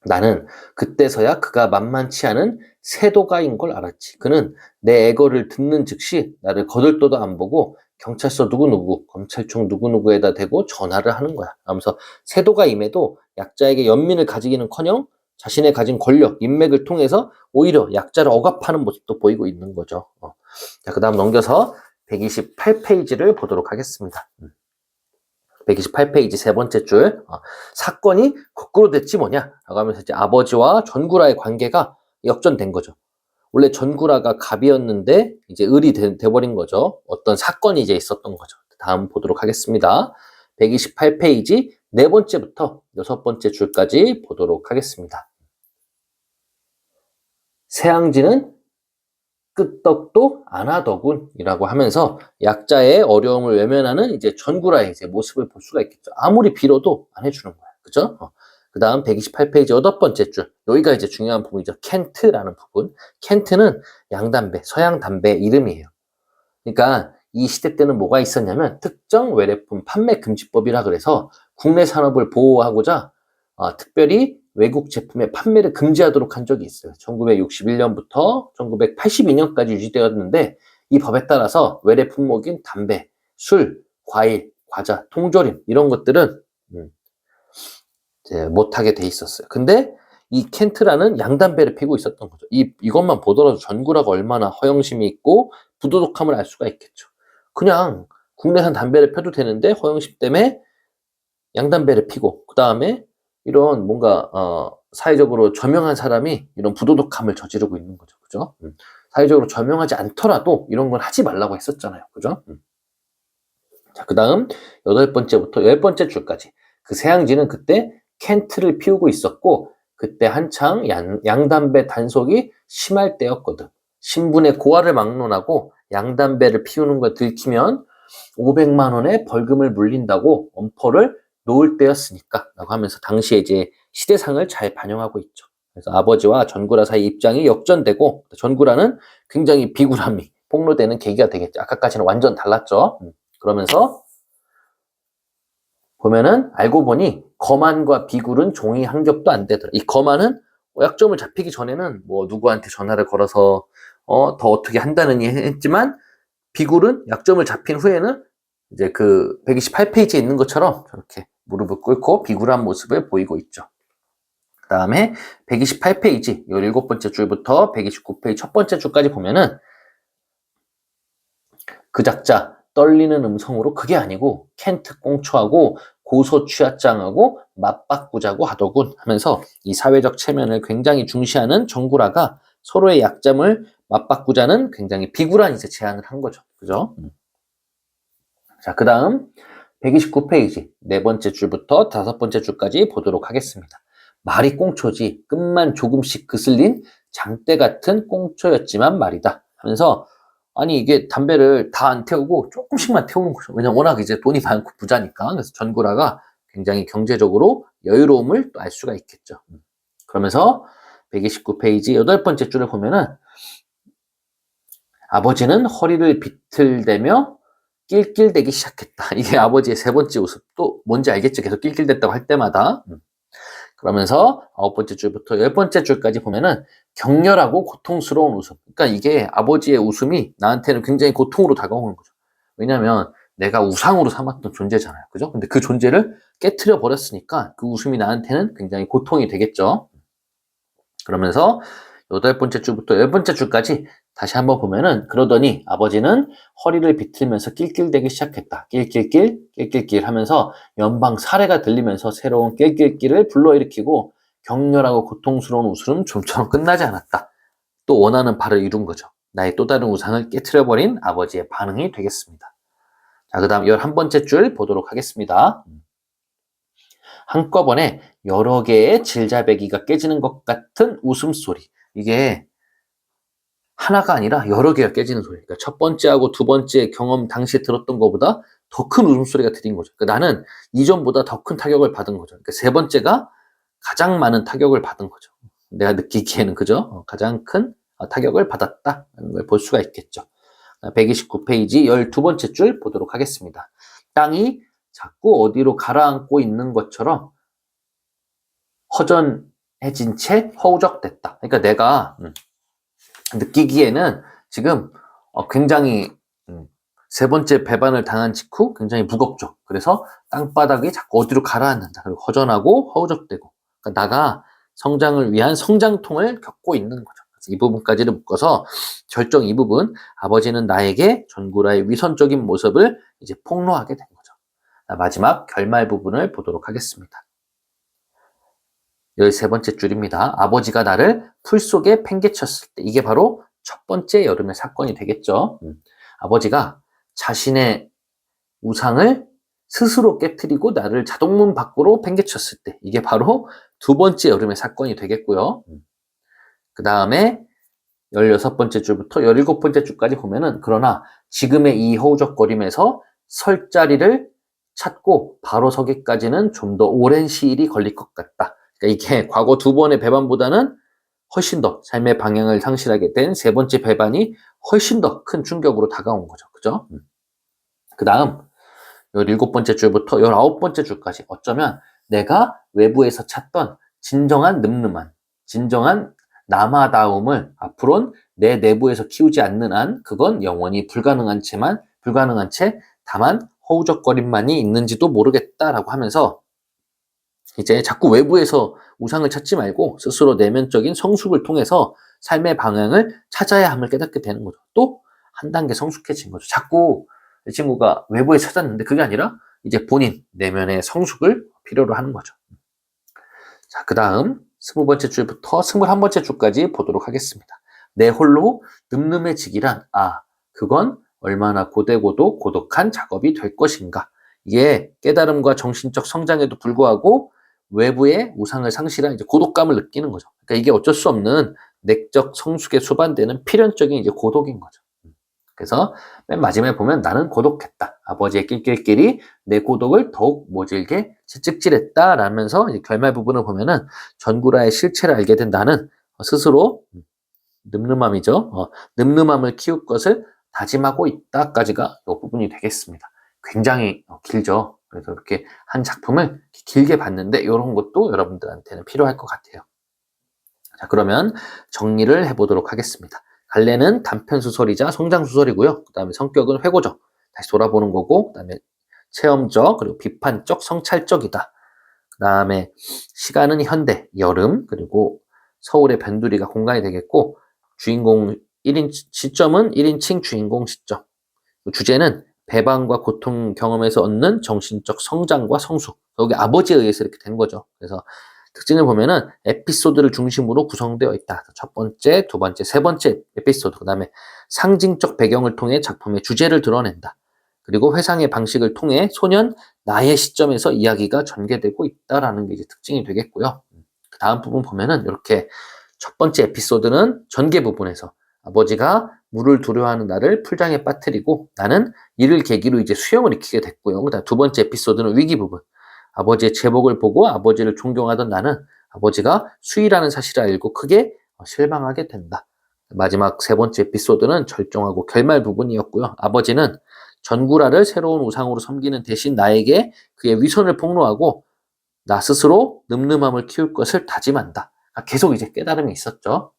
나는 그때서야 그가 만만치 않은 세도가인 걸 알았지. 그는 내 애거를 듣는 즉시 나를 거들떠도 안 보고 경찰서 누구누구, 검찰총 누구누구에다 대고 전화를 하는 거야. 하면서 세도가임에도 약자에게 연민을 가지기는커녕 자신의 가진 권력, 인맥을 통해서 오히려 약자를 억압하는 모습도 보이고 있는 거죠. 자, 그 다음 넘겨서 128페이지를 보도록 하겠습니다. 128페이지 세 번째 줄. 사건이 거꾸로 됐지 뭐냐 라고 하면서 이제 아버지와 전구라의 관계가 역전된 거죠. 원래 전구라가 갑이었는데 이제 을이 돼버린 거죠. 어떤 사건이 이제 있었던 거죠. 다음 보도록 하겠습니다. 128페이지 네 번째부터 여섯 번째 줄까지 보도록 하겠습니다. 새앙지는 끄떡도 안 하더군이라고 하면서 약자의 어려움을 외면하는 이제 전구라의 이제 모습을 볼 수가 있겠죠. 아무리 빌어도 안 해주는 거야. 그죠? 그 다음 128페이지 여덟 번째 줄. 여기가 이제 중요한 부분이죠. 켄트라는 부분. 켄트는 양담배, 서양 담배 이름이에요. 그러니까 이 시대 때는 뭐가 있었냐면 특정 외래품 판매 금지법이라 그래서 국내 산업을 보호하고자 특별히 외국 제품의 판매를 금지하도록 한 적이 있어요. 1961년부터 1982년까지 유지되었는데 이 법에 따라서 외래 품목인 담배, 술, 과일, 과자, 통조림 이런 것들은 이제 못하게 돼 있었어요. 근데 이 켄트라는 양담배를 피고 있었던 거죠. 이것만 보더라도 전구라가 얼마나 허영심이 있고 부도덕함을 알 수가 있겠죠. 그냥 국내산 담배를 펴도 되는데 허영심 때문에 양담배를 피고 그 다음에 이런 뭔가 사회적으로 저명한 사람이 이런 부도덕함을 저지르고 있는 거죠. 그죠? 사회적으로 저명하지 않더라도 이런 걸 하지 말라고 했었잖아요. 그죠? 자, 그 다음 여덟 번째부터 열 번째 줄까지. 그 새앙지는 그때 켄트를 피우고 있었고 그때 한창 양담배 단속이 심할 때였거든. 신분의 고하를 막론하고 양담배를 피우는 걸 들키면 500만 원의 벌금을 물린다고 엄포를 놓을 때였으니까 라고 하면서 당시에 이제 시대상을 잘 반영하고 있죠. 그래서 아버지와 전구라 사이 입장이 역전되고 전구라는 굉장히 비굴함이 폭로되는 계기가 되겠죠. 아까까지는 완전 달랐죠. 그러면서 보면은 알고 보니 거만과 비굴은 종이 한 겹도 안 되더라. 이 거만은 약점을 잡히기 전에는 뭐 누구한테 전화를 걸어서 더 어떻게 한다느니 했지만 비굴은 약점을 잡힌 후에는 이제 그 128페이지에 있는 것처럼 저렇게 무릎을 꿇고 비굴한 모습을 보이고 있죠. 그 다음에 128페이지 17번째 줄부터 129페이지 첫 번째 줄까지 보면은 그 작자 떨리는 음성으로 그게 아니고 켄트 꽁초하고 고소 취하장하고 맞바꾸자고 하더군 하면서 이 사회적 체면을 굉장히 중시하는 정구라가 서로의 약점을 맞바꾸자는 굉장히 비굴한 이제 제안을 한 거죠. 그죠? 자, 그 다음 129페이지 네 번째 줄부터 다섯 번째 줄까지 보도록 하겠습니다. 말이 꽁초지 끝만 조금씩 그슬린 장대 같은 꽁초였지만 말이다 하면서 아니 이게 담배를 다 안 태우고 조금씩만 태우는 거죠. 왜냐면 워낙 이제 돈이 많고 부자니까. 그래서 전구라가 굉장히 경제적으로 여유로움을 또 알 수가 있겠죠. 그러면서 129페이지 여덟 번째 줄을 보면은 아버지는 허리를 비틀대며 낄낄대기 시작했다. 이게 아버지의 세 번째 웃음. 또 뭔지 알겠죠? 계속 낄낄댔다고 할 때마다. 그러면서 아홉 번째 줄부터 열 번째 줄까지 보면은 격렬하고 고통스러운 웃음. 그러니까 이게 아버지의 웃음이 나한테는 굉장히 고통으로 다가오는 거죠. 왜냐하면 내가 우상으로 삼았던 존재잖아요. 그죠? 근데 그 존재를 깨트려 버렸으니까 그 웃음이 나한테는 굉장히 고통이 되겠죠. 그러면서 여덟 번째 줄부터 열 번째 줄까지 다시 한번 보면은 그러더니 아버지는 허리를 비틀면서 낄낄대기 시작했다. 낄낄낄 낄낄낄 하면서 연방 사례가 들리면서 새로운 낄낄낄을 불러일으키고 격렬하고 고통스러운 웃음 좀처럼 끝나지 않았다. 또 원하는 바를 이룬 거죠. 나의 또 다른 우상을 깨트려버린 아버지의 반응이 되겠습니다. 자, 그 다음 11번째 줄 보도록 하겠습니다. 한꺼번에 여러 개의 질자배기가 깨지는 것 같은 웃음소리. 이게 하나가 아니라 여러 개가 깨지는 소리. 그러니까 첫 번째하고 두 번째 경험 당시에 들었던 것보다 더 큰 웃음소리가 들린 거죠. 그러니까 나는 이전보다 더 큰 타격을 받은 거죠. 그러니까 세 번째가 가장 많은 타격을 받은 거죠. 내가 느끼기에는 그죠? 가장 큰 타격을 받았다는 걸 볼 수가 있겠죠. 129페이지 12번째 줄 보도록 하겠습니다. 땅이 자꾸 어디로 가라앉고 있는 것처럼 허전해진 채 허우적댔다. 그러니까 내가 느끼기에는 지금 굉장히 세 번째 배반을 당한 직후 굉장히 무겁죠. 그래서 땅바닥이 자꾸 어디로 가라앉는다. 그리고 허전하고 허우적대고. 그러니까 나가 성장을 위한 성장통을 겪고 있는 거죠. 그래서 이 부분까지를 묶어서 결정 이 부분, 아버지는 나에게 전구라의 위선적인 모습을 이제 폭로하게 된 거죠. 마지막 결말 부분을 보도록 하겠습니다. 13번째 줄입니다. 아버지가 나를 풀 속에 팽개쳤을 때, 이게 바로 첫 번째 여름의 사건이 되겠죠. 아버지가 자신의 우상을 스스로 깨트리고 나를 자동문 밖으로 팽개쳤을 때, 이게 바로 두 번째 여름의 사건이 되겠고요. 그 다음에 16번째 줄부터 17번째 줄까지 보면은, 그러나 지금의 이 허우적거림에서 설 자리를 찾고 바로 서기까지는 좀 더 오랜 시일이 걸릴 것 같다. 그러니까 이게 과거 두 번의 배반보다는 훨씬 더 삶의 방향을 상실하게 된 세 번째 배반이 훨씬 더 큰 충격으로 다가온 거죠. 그죠? 그 다음 17번째 줄부터 19번째 줄까지 어쩌면 내가 외부에서 찾던 진정한 늠름한, 진정한 남아다움을 앞으로는 내 내부에서 키우지 않는 한 그건 영원히 불가능한 채 다만 허우적거림만이 있는지도 모르겠다라고 하면서 이제 자꾸 외부에서 우상을 찾지 말고 스스로 내면적인 성숙을 통해서 삶의 방향을 찾아야 함을 깨닫게 되는 거죠. 또 한 단계 성숙해진 거죠. 자꾸 이 친구가 외부에 찾았는데 그게 아니라 이제 본인 내면의 성숙을 필요로 하는 거죠. 자, 그 다음 20번째 줄부터 21번째 줄까지 보도록 하겠습니다. 내 홀로 늠름해지기란, 그건 얼마나 고되고도 고독한 작업이 될 것인가. 이게 깨달음과 정신적 성장에도 불구하고 외부의 우상을 상실한 이제 고독감을 느끼는 거죠. 그러니까 이게 어쩔 수 없는 내적 성숙에 수반되는 필연적인 이제 고독인 거죠. 그래서 맨 마지막에 보면 나는 고독했다. 아버지의 낄낄끼리 내 고독을 더욱 모질게 채찍질했다. 라면서 이제 결말 부분을 보면은 전구라의 실체를 알게 된 나는 스스로 늠름함이죠. 늠름함을 키울 것을 다짐하고 있다까지가 이 부분이 되겠습니다. 굉장히 길죠. 그래서 이렇게 한 작품을 길게 봤는데 이런 것도 여러분들한테는 필요할 것 같아요. 자, 그러면 정리를 해보도록 하겠습니다. 갈래는 단편소설이자 성장소설이고요. 그 다음에 성격은 회고적, 다시 돌아보는 거고, 그 다음에 체험적, 그리고 비판적, 성찰적이다. 그 다음에 시간은 현대, 여름, 그리고 서울의 변두리가 공간이 되겠고, 주인공 1인, 시점은 1인칭 주인공 시점. 주제는 배반과 고통 경험에서 얻는 정신적 성장과 성숙. 여기 아버지에 의해서 이렇게 된 거죠. 그래서 특징을 보면은 에피소드를 중심으로 구성되어 있다. 첫 번째, 두 번째, 세 번째 에피소드. 그 다음에 상징적 배경을 통해 작품의 주제를 드러낸다. 그리고 회상의 방식을 통해 소년 나의 시점에서 이야기가 전개되고 있다라는 게 이제 특징이 되겠고요. 그 다음 부분 보면은 이렇게 첫 번째 에피소드는 전개 부분에서 아버지가 물을 두려워하는 나를 풀장에 빠뜨리고 나는 이를 계기로 이제 수영을 익히게 됐고요. 그다음 두 번째 에피소드는 위기 부분. 아버지의 제복을 보고 아버지를 존경하던 나는 아버지가 수의라는 사실을 알고 크게 실망하게 된다. 마지막 세 번째 에피소드는 절정하고 결말 부분이었고요. 아버지는 전구라를 새로운 우상으로 섬기는 대신 나에게 그의 위선을 폭로하고 나 스스로 늠름함을 키울 것을 다짐한다. 계속 이제 깨달음이 있었죠.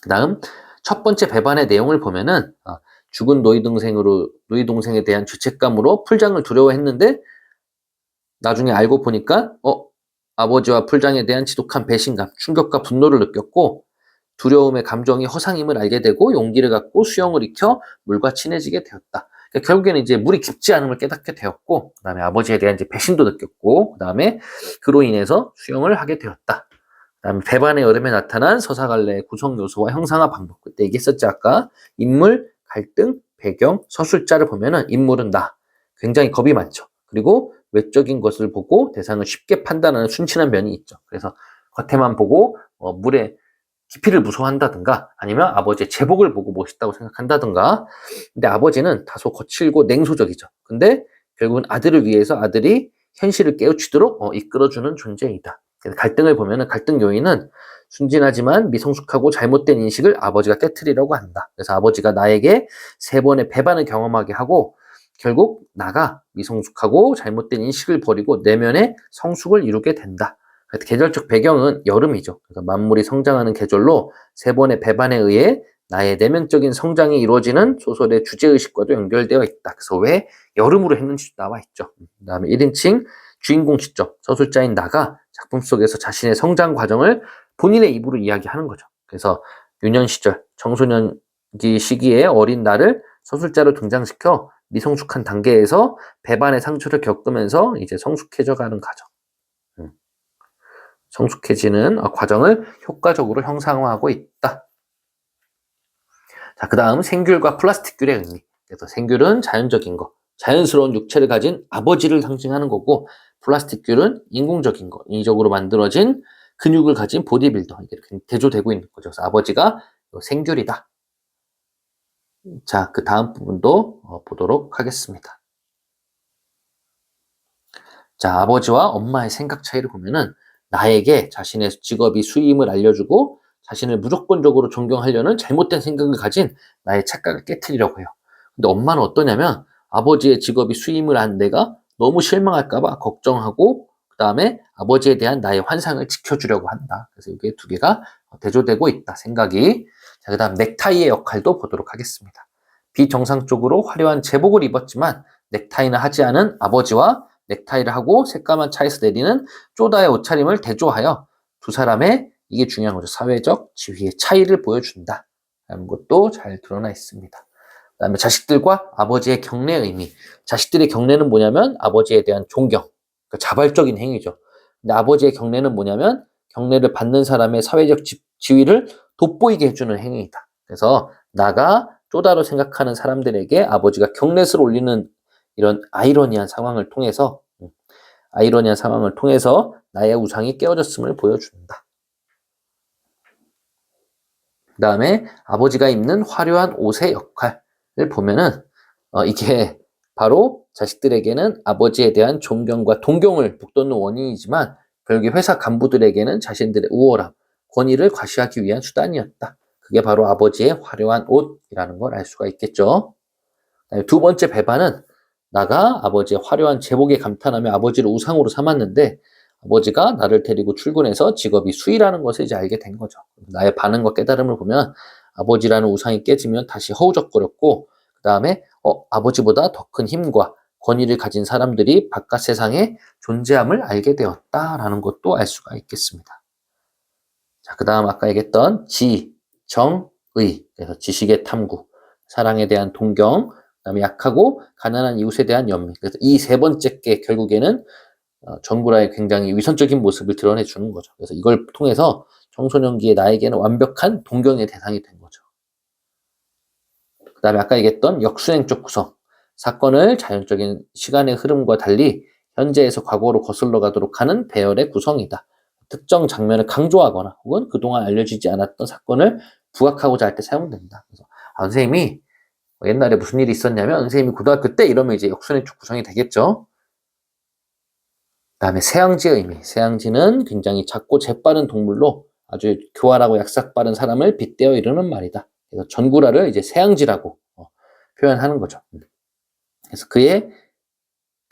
그 다음 첫 번째 배반의 내용을 보면은 죽은 노이 동생에 대한 죄책감으로 풀장을 두려워했는데 나중에 알고 보니까 아버지와 풀장에 대한 지독한 배신감, 충격과 분노를 느꼈고 두려움의 감정이 허상임을 알게 되고 용기를 갖고 수영을 익혀 물과 친해지게 되었다. 그러니까 결국에는 이제 물이 깊지 않음을 깨닫게 되었고, 그 다음에 아버지에 대한 이제 배신도 느꼈고, 그 다음에 그로 인해서 수영을 하게 되었다. 그 다음에 배반의 여름에 나타난 서사갈래의 구성 요소와 형상화 방법. 그때 얘기했었지 아까. 인물, 갈등, 배경, 서술자를 보면은 인물은 나. 굉장히 겁이 많죠. 그리고 외적인 것을 보고 대상을 쉽게 판단하는 순진한 면이 있죠. 그래서 겉에만 보고 물에 기피를 무서워한다든가 아니면 아버지의 제복을 보고 멋있다고 생각한다든가. 근데 아버지는 다소 거칠고 냉소적이죠. 근데 결국은 아들을 위해서 아들이 현실을 깨우치도록 이끌어주는 존재이다. 갈등을 보면은 갈등 요인은 순진하지만 미성숙하고 잘못된 인식을 아버지가 깨트리려고 한다. 그래서 아버지가 나에게 3번의 배반을 경험하게 하고 결국 나가 미성숙하고 잘못된 인식을 버리고 내면의 성숙을 이루게 된다. 계절적 배경은 여름이죠. 그래서 만물이 성장하는 계절로 3번의 배반에 의해 나의 내면적인 성장이 이루어지는 소설의 주제의식과도 연결되어 있다. 그래서 왜 여름으로 했는지 나와 있죠. 그 다음에 1인칭 주인공 시점, 서술자인 나가 작품 속에서 자신의 성장 과정을 본인의 입으로 이야기하는 거죠. 그래서 유년 시절, 청소년기 시기에 어린 나를 서술자로 등장시켜 미성숙한 단계에서 배반의 상처를 겪으면서 이제 성숙해져 가는 과정. 성숙해지는 과정을 효과적으로 형상화하고 있다. 자, 그 다음 생귤과 플라스틱귤의 의미. 그래서 생귤은 자연적인 거, 자연스러운 육체를 가진 아버지를 상징하는 거고, 플라스틱귤은 인공적인 거, 인위적으로 만들어진 근육을 가진 보디빌더, 이렇게 대조되고 있는 거죠. 그래서 아버지가 생귤이다. 자, 그 다음 부분도 보도록 하겠습니다. 자, 아버지와 엄마의 생각 차이를 보면은 나에게 자신의 직업이 수임을 알려주고 자신을 무조건적으로 존경하려는 잘못된 생각을 가진 나의 착각을 깨트리려고 해요. 근데 엄마는 어떠냐면 아버지의 직업이 수임을 한 내가 너무 실망할까봐 걱정하고 그 다음에 아버지에 대한 나의 환상을 지켜주려고 한다. 그래서 이게 두 개가 대조되고 있다, 생각이. 자, 그 다음 넥타이의 역할도 보도록 하겠습니다. 비정상적으로 화려한 제복을 입었지만 넥타이는 하지 않은 아버지와 넥타이를 하고 새까만 차에서 내리는 쪼다의 옷차림을 대조하여 두 사람의, 이게 중요한 거죠, 사회적 지위의 차이를 보여준다 라는 것도 잘 드러나 있습니다. 그 다음에 자식들과 아버지의 경례의 의미. 자식들의 경례는 뭐냐면 아버지에 대한 존경, 그러니까 자발적인 행위죠. 근데 아버지의 경례는 뭐냐면 경례를 받는 사람의 사회적 지위를 돋보이게 해주는 행위이다. 그래서 나가 쪼다로 생각하는 사람들에게 아버지가 경례를 올리는 이런 아이러니한 상황을 통해서 나의 우상이 깨어졌음을 보여준다. 그 다음에 아버지가 입는 화려한 옷의 역할을 보면은 이게 바로 자식들에게는 아버지에 대한 존경과 동경을 북돋는 원인이지만 결국 회사 간부들에게는 자신들의 우월함, 권위를 과시하기 위한 수단이었다. 그게 바로 아버지의 화려한 옷이라는 걸 알 수가 있겠죠. 두 번째 배반은 나가 아버지의 화려한 제복에 감탄하며 아버지를 우상으로 삼았는데 아버지가 나를 데리고 출근해서 직업이 수의라는 것을 이제 알게 된 거죠. 나의 반응과 깨달음을 보면 아버지라는 우상이 깨지면 다시 허우적거렸고 그 다음에 아버지보다 더 큰 힘과 권위를 가진 사람들이 바깥 세상에 존재함을 알게 되었다라는 것도 알 수가 있겠습니다. 자, 그 다음 아까 얘기했던 지, 정, 의. 그래서 지식의 탐구, 사랑에 대한 동경, 그다음에 약하고 가난한 이웃에 대한 연민. 그래서 이 세 번째 게 결국에는 정구라의 굉장히 위선적인 모습을 드러내 주는 거죠. 그래서 이걸 통해서 청소년기의 나에게는 완벽한 동경의 대상이 된 거죠. 그다음에 아까 얘기했던 역수행적 구성. 사건을 자연적인 시간의 흐름과 달리 현재에서 과거로 거슬러 가도록 하는 배열의 구성이다. 특정 장면을 강조하거나 혹은 그동안 알려지지 않았던 사건을 부각하고자 할 때 사용된다. 그래서 선생님이 옛날에 무슨 일이 있었냐면 선생님이 고등학교 때 이러면 이제 역순행적 구성이 되겠죠. 그다음에 새양지의 의미. 새양지는 굉장히 작고 재빠른 동물로 아주 교활하고 약삭 빠른 사람을 빗대어 이르는 말이다. 그래서 전구라를 이제 새양지라고 표현하는 거죠. 그래서 그의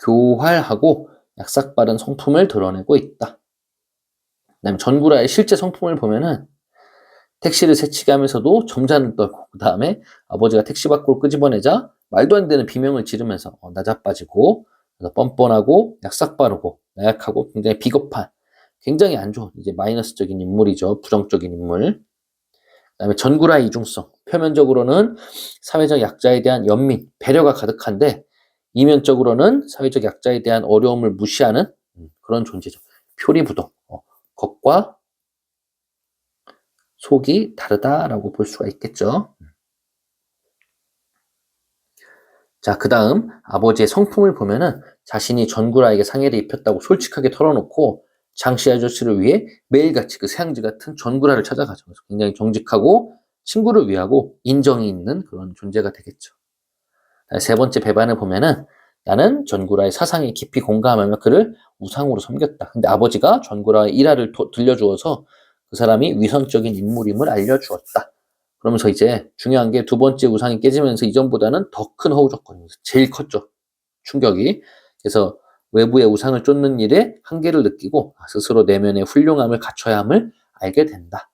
교활하고 약삭 빠른 성품을 드러내고 있다. 그다음에 전구라의 실제 성품을 보면은 택시를 새치게 하면서도 점잖은 떨고 그 다음에 아버지가 택시 밖으로 끄집어내자 말도 안 되는 비명을 지르면서 나자빠지고 뻔뻔하고 약삭 빠르고 나약하고 굉장히 비겁한, 굉장히 안 좋은 이제 마이너스적인 인물이죠. 부정적인 인물. 그다음에 전구라의 이중성. 표면적으로는 사회적 약자에 대한 연민, 배려가 가득한데 이면적으로는 사회적 약자에 대한 어려움을 무시하는 그런 존재죠. 표리부동. 겉과 속이 다르다라고 볼 수가 있겠죠. 자, 그 다음 아버지의 성품을 보면은 자신이 전구라에게 상해를 입혔다고 솔직하게 털어놓고 장씨 아저씨를 위해 매일같이 그 새앙쥐 같은 전구라를 찾아가죠. 그래서 굉장히 정직하고 친구를 위하고 인정이 있는 그런 존재가 되겠죠. 세 번째 배반을 보면은 나는 전구라의 사상에 깊이 공감하며 그를 우상으로 섬겼다. 근데 아버지가 전구라의 일화를 들려주어서 그 사람이 위선적인 인물임을 알려주었다. 그러면서 이제 중요한 게 두 번째 우상이 깨지면서 이전보다는 더 큰 허우적거림. 제일 컸죠. 충격이. 그래서 외부의 우상을 쫓는 일에 한계를 느끼고 스스로 내면의 훌륭함을 갖춰야 함을 알게 된다.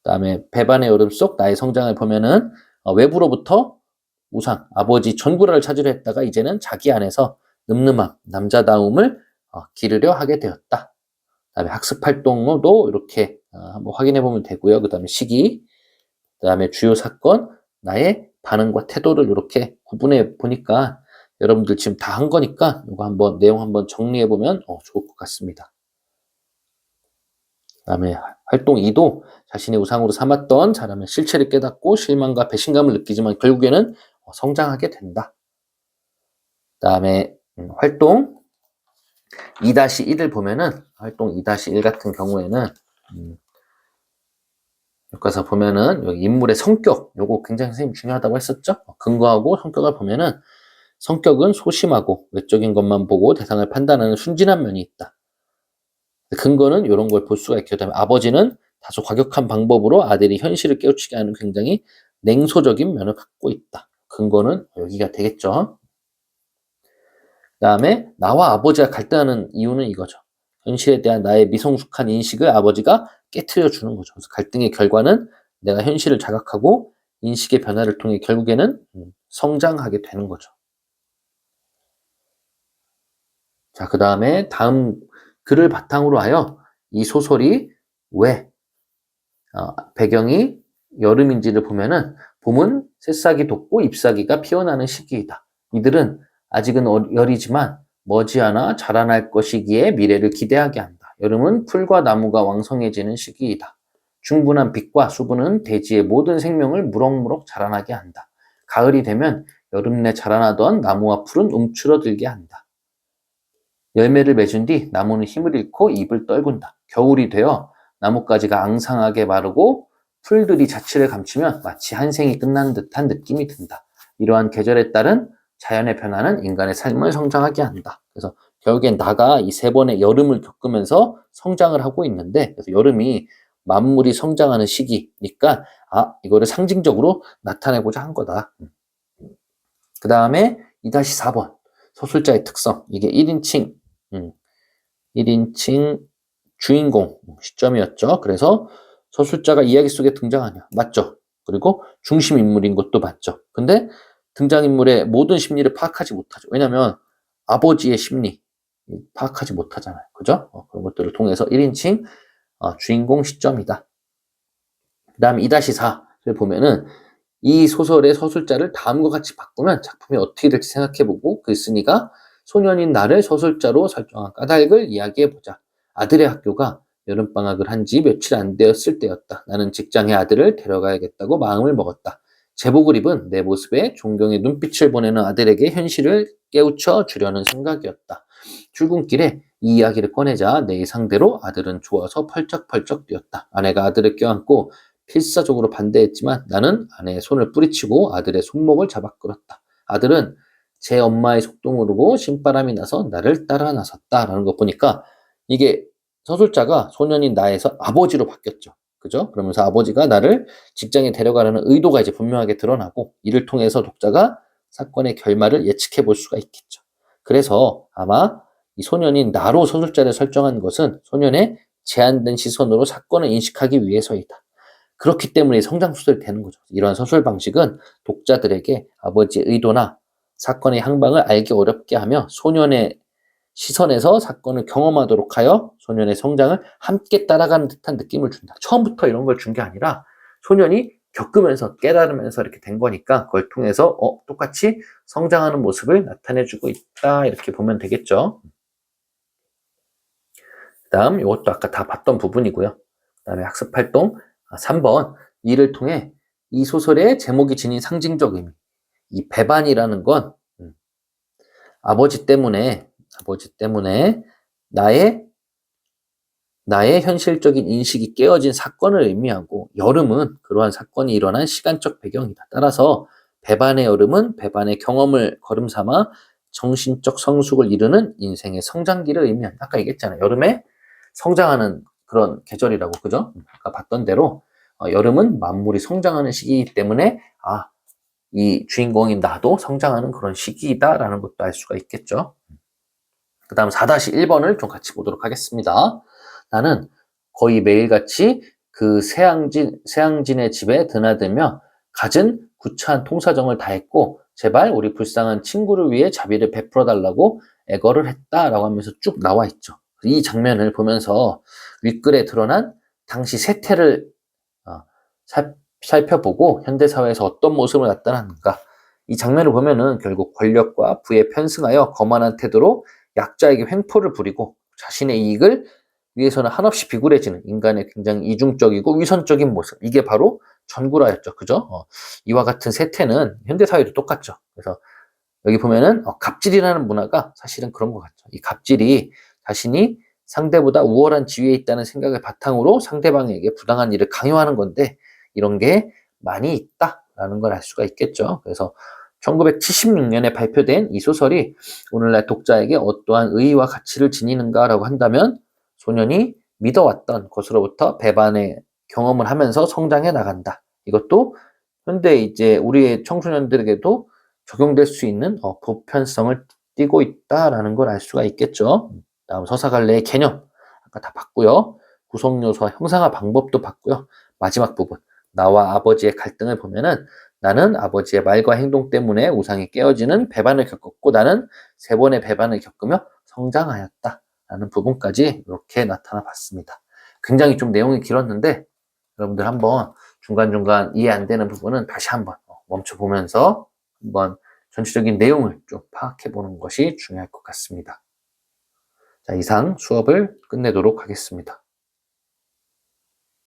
그다음에 배반의 여름 속 나의 성장을 보면은 외부로부터 우상, 아버지 전구라를 찾으려 했다가 이제는 자기 안에서 늠름함, 남자다움을 기르려 하게 되었다. 그다음에 학습 활동도 이렇게 한번 확인해 보면 되고요. 그다음에 시기, 그다음에 주요 사건, 나의 반응과 태도를 이렇게 구분해 보니까 여러분들 지금 다 한 거니까 이거 한번 내용 한번 정리해 보면 좋을 것 같습니다. 그다음에 활동 2도 자신의 우상으로 삼았던 사람의 실체를 깨닫고 실망과 배신감을 느끼지만 결국에는 성장하게 된다. 그다음에 활동 2-1을 보면은 활동 2-1 같은 경우에는 여기 가서 보면은 여기 인물의 성격 요거 굉장히 선생님 중요하다고 했었죠. 근거하고 성격을 보면은 성격은 소심하고 외적인 것만 보고 대상을 판단하는 순진한 면이 있다. 근거는 이런 걸 볼 수가 있게 되면 아버지는 다소 과격한 방법으로 아들이 현실을 깨우치게 하는 굉장히 냉소적인 면을 갖고 있다. 근거는 여기가 되겠죠. 그다음에 나와 아버지가 갈등하는 이유는 이거죠. 현실에 대한 나의 미성숙한 인식을 아버지가 깨트려 주는 거죠. 그래서 갈등의 결과는 내가 현실을 자각하고 인식의 변화를 통해 결국에는 성장하게 되는 거죠. 자, 그다음에 다음 글을 바탕으로 하여 이 소설이 왜 배경이 여름인지를 보면은 봄은 새싹이 돋고 잎사귀가 피어나는 시기이다. 이들은 아직은 여리지만 머지않아 자라날 것이기에 미래를 기대하게 한다. 여름은 풀과 나무가 왕성해지는 시기이다. 충분한 빛과 수분은 대지의 모든 생명을 무럭무럭 자라나게 한다. 가을이 되면 여름 내 자라나던 나무와 풀은 움츠러들게 한다. 열매를 맺은 뒤 나무는 힘을 잃고 잎을 떨군다. 겨울이 되어 나뭇가지가 앙상하게 마르고 풀들이 자취를 감추면 마치 한 생이 끝난 듯한 느낌이 든다. 이러한 계절에 따른 자연의 변화는 인간의 삶을 성장하게 한다. 그래서 결국엔 나가 이 세 번의 여름을 겪으면서 성장을 하고 있는데, 그래서 여름이 만물이 성장하는 시기니까 이거를 상징적으로 나타내고자 한 거다. 그 다음에 2-4번 소설자의 특성. 이게 1인칭 1인칭 주인공 시점이었죠. 그래서 서술자가 이야기 속에 등장하냐. 맞죠. 그리고 중심 인물인 것도 맞죠. 근데 등장인물의 모든 심리를 파악하지 못하죠. 왜냐면 아버지의 심리 파악하지 못하잖아요. 그죠? 그런 것들을 통해서 1인칭 주인공 시점이다. 그 다음 2-4를 보면은 이 소설의 서술자를 다음과 같이 바꾸면 작품이 어떻게 될지 생각해보고 글쓴이가 소년인 나를 서술자로 설정한 까닭을 이야기해보자. 아들의 학교가 여름방학을 한 지 며칠 안 되었을 때였다. 나는 직장에 아들을 데려가야겠다고 마음을 먹었다. 제복을 입은 내 모습에 존경의 눈빛을 보내는 아들에게 현실을 깨우쳐 주려는 생각이었다. 출근길에 이 이야기를 꺼내자 내 예상대로 아들은 좋아서 펄쩍펄쩍 뛰었다. 아내가 아들을 껴안고 필사적으로 반대했지만 나는 아내의 손을 뿌리치고 아들의 손목을 잡아 끌었다. 아들은 제 엄마의 속도 모르고 신바람이 나서 나를 따라 나섰다라는 거 보니까 이게 서술자가 소년인 나에서 아버지로 바뀌었죠. 그죠? 그러면서 아버지가 나를 직장에 데려가려는 의도가 이제 분명하게 드러나고 이를 통해서 독자가 사건의 결말을 예측해 볼 수가 있겠죠. 그래서 아마 이 소년인 나로 서술자를 설정한 것은 소년의 제한된 시선으로 사건을 인식하기 위해서이다. 그렇기 때문에 성장소설이 되는 거죠. 이러한 서술 방식은 독자들에게 아버지의 의도나 사건의 향방을 알기 어렵게 하며 소년의 시선에서 사건을 경험하도록 하여 소년의 성장을 함께 따라가는 듯한 느낌을 준다. 처음부터 이런 걸 준 게 아니라 소년이 겪으면서 깨달으면서 이렇게 된 거니까 그걸 통해서 똑같이 성장하는 모습을 나타내주고 있다. 이렇게 보면 되겠죠. 그 다음 이것도 아까 다 봤던 부분이고요. 그 다음에 학습활동 3번 이를 통해 이 소설의 제목이 지닌 상징적 의미 이 배반이라는 건 아버지 때문에 나의 나의 현실적인 인식이 깨어진 사건을 의미하고 여름은 그러한 사건이 일어난 시간적 배경이다. 따라서 배반의 여름은 배반의 경험을 거름 삼아 정신적 성숙을 이루는 인생의 성장기를 의미한다. 아까 얘기했잖아요. 여름에 성장하는 그런 계절이라고, 그죠? 아까 봤던 대로 여름은 만물이 성장하는 시기이기 때문에 이 주인공인 나도 성장하는 그런 시기이다라는 것도 알 수가 있겠죠. 그 다음 4-1번을 좀 같이 보도록 하겠습니다. 나는 거의 매일같이 그 새앙진의 집에 드나들며 갖은 구차한 통사정을 다했고 제발 우리 불쌍한 친구를 위해 자비를 베풀어 달라고 애걸을 했다라고 하면서 쭉 나와 있죠. 이 장면을 보면서 윗글에 드러난 당시 세태를 살펴보고 현대사회에서 어떤 모습을 나타나는가. 이 장면을 보면은 결국 권력과 부에 편승하여 거만한 태도로 약자에게 횡포를 부리고 자신의 이익을 위해서는 한없이 비굴해지는 인간의 굉장히 이중적이고 위선적인 모습. 이게 바로 전구라였죠. 그죠? 이와 같은 세태는 현대사회도 똑같죠. 그래서 여기 보면은 갑질이라는 문화가 사실은 그런 것 같죠. 이 갑질이 자신이 상대보다 우월한 지위에 있다는 생각을 바탕으로 상대방에게 부당한 일을 강요하는 건데 이런 게 많이 있다라는 걸 알 수가 있겠죠. 그래서 1976년에 발표된 이 소설이 오늘날 독자에게 어떠한 의의와 가치를 지니는가라고 한다면 소년이 믿어왔던 것으로부터 배반의 경험을 하면서 성장해 나간다. 이것도 현대 이제 우리의 청소년들에게도 적용될 수 있는 보편성을 띠고 있다라는 걸 알 수가 있겠죠. 다음 서사갈래의 개념 아까 다 봤고요. 구성 요소와 형상화 방법도 봤고요. 마지막 부분 나와 아버지의 갈등을 보면은 나는 아버지의 말과 행동 때문에 우상이 깨어지는 배반을 겪었고 나는 3번의 배반을 겪으며 성장하였다. 라는 부분까지 이렇게 나타나 봤습니다. 굉장히 좀 내용이 길었는데 여러분들 한번 중간중간 이해 안 되는 부분은 다시 한번 멈춰보면서 한번 전체적인 내용을 좀 파악해 보는 것이 중요할 것 같습니다. 자, 이상 수업을 끝내도록 하겠습니다.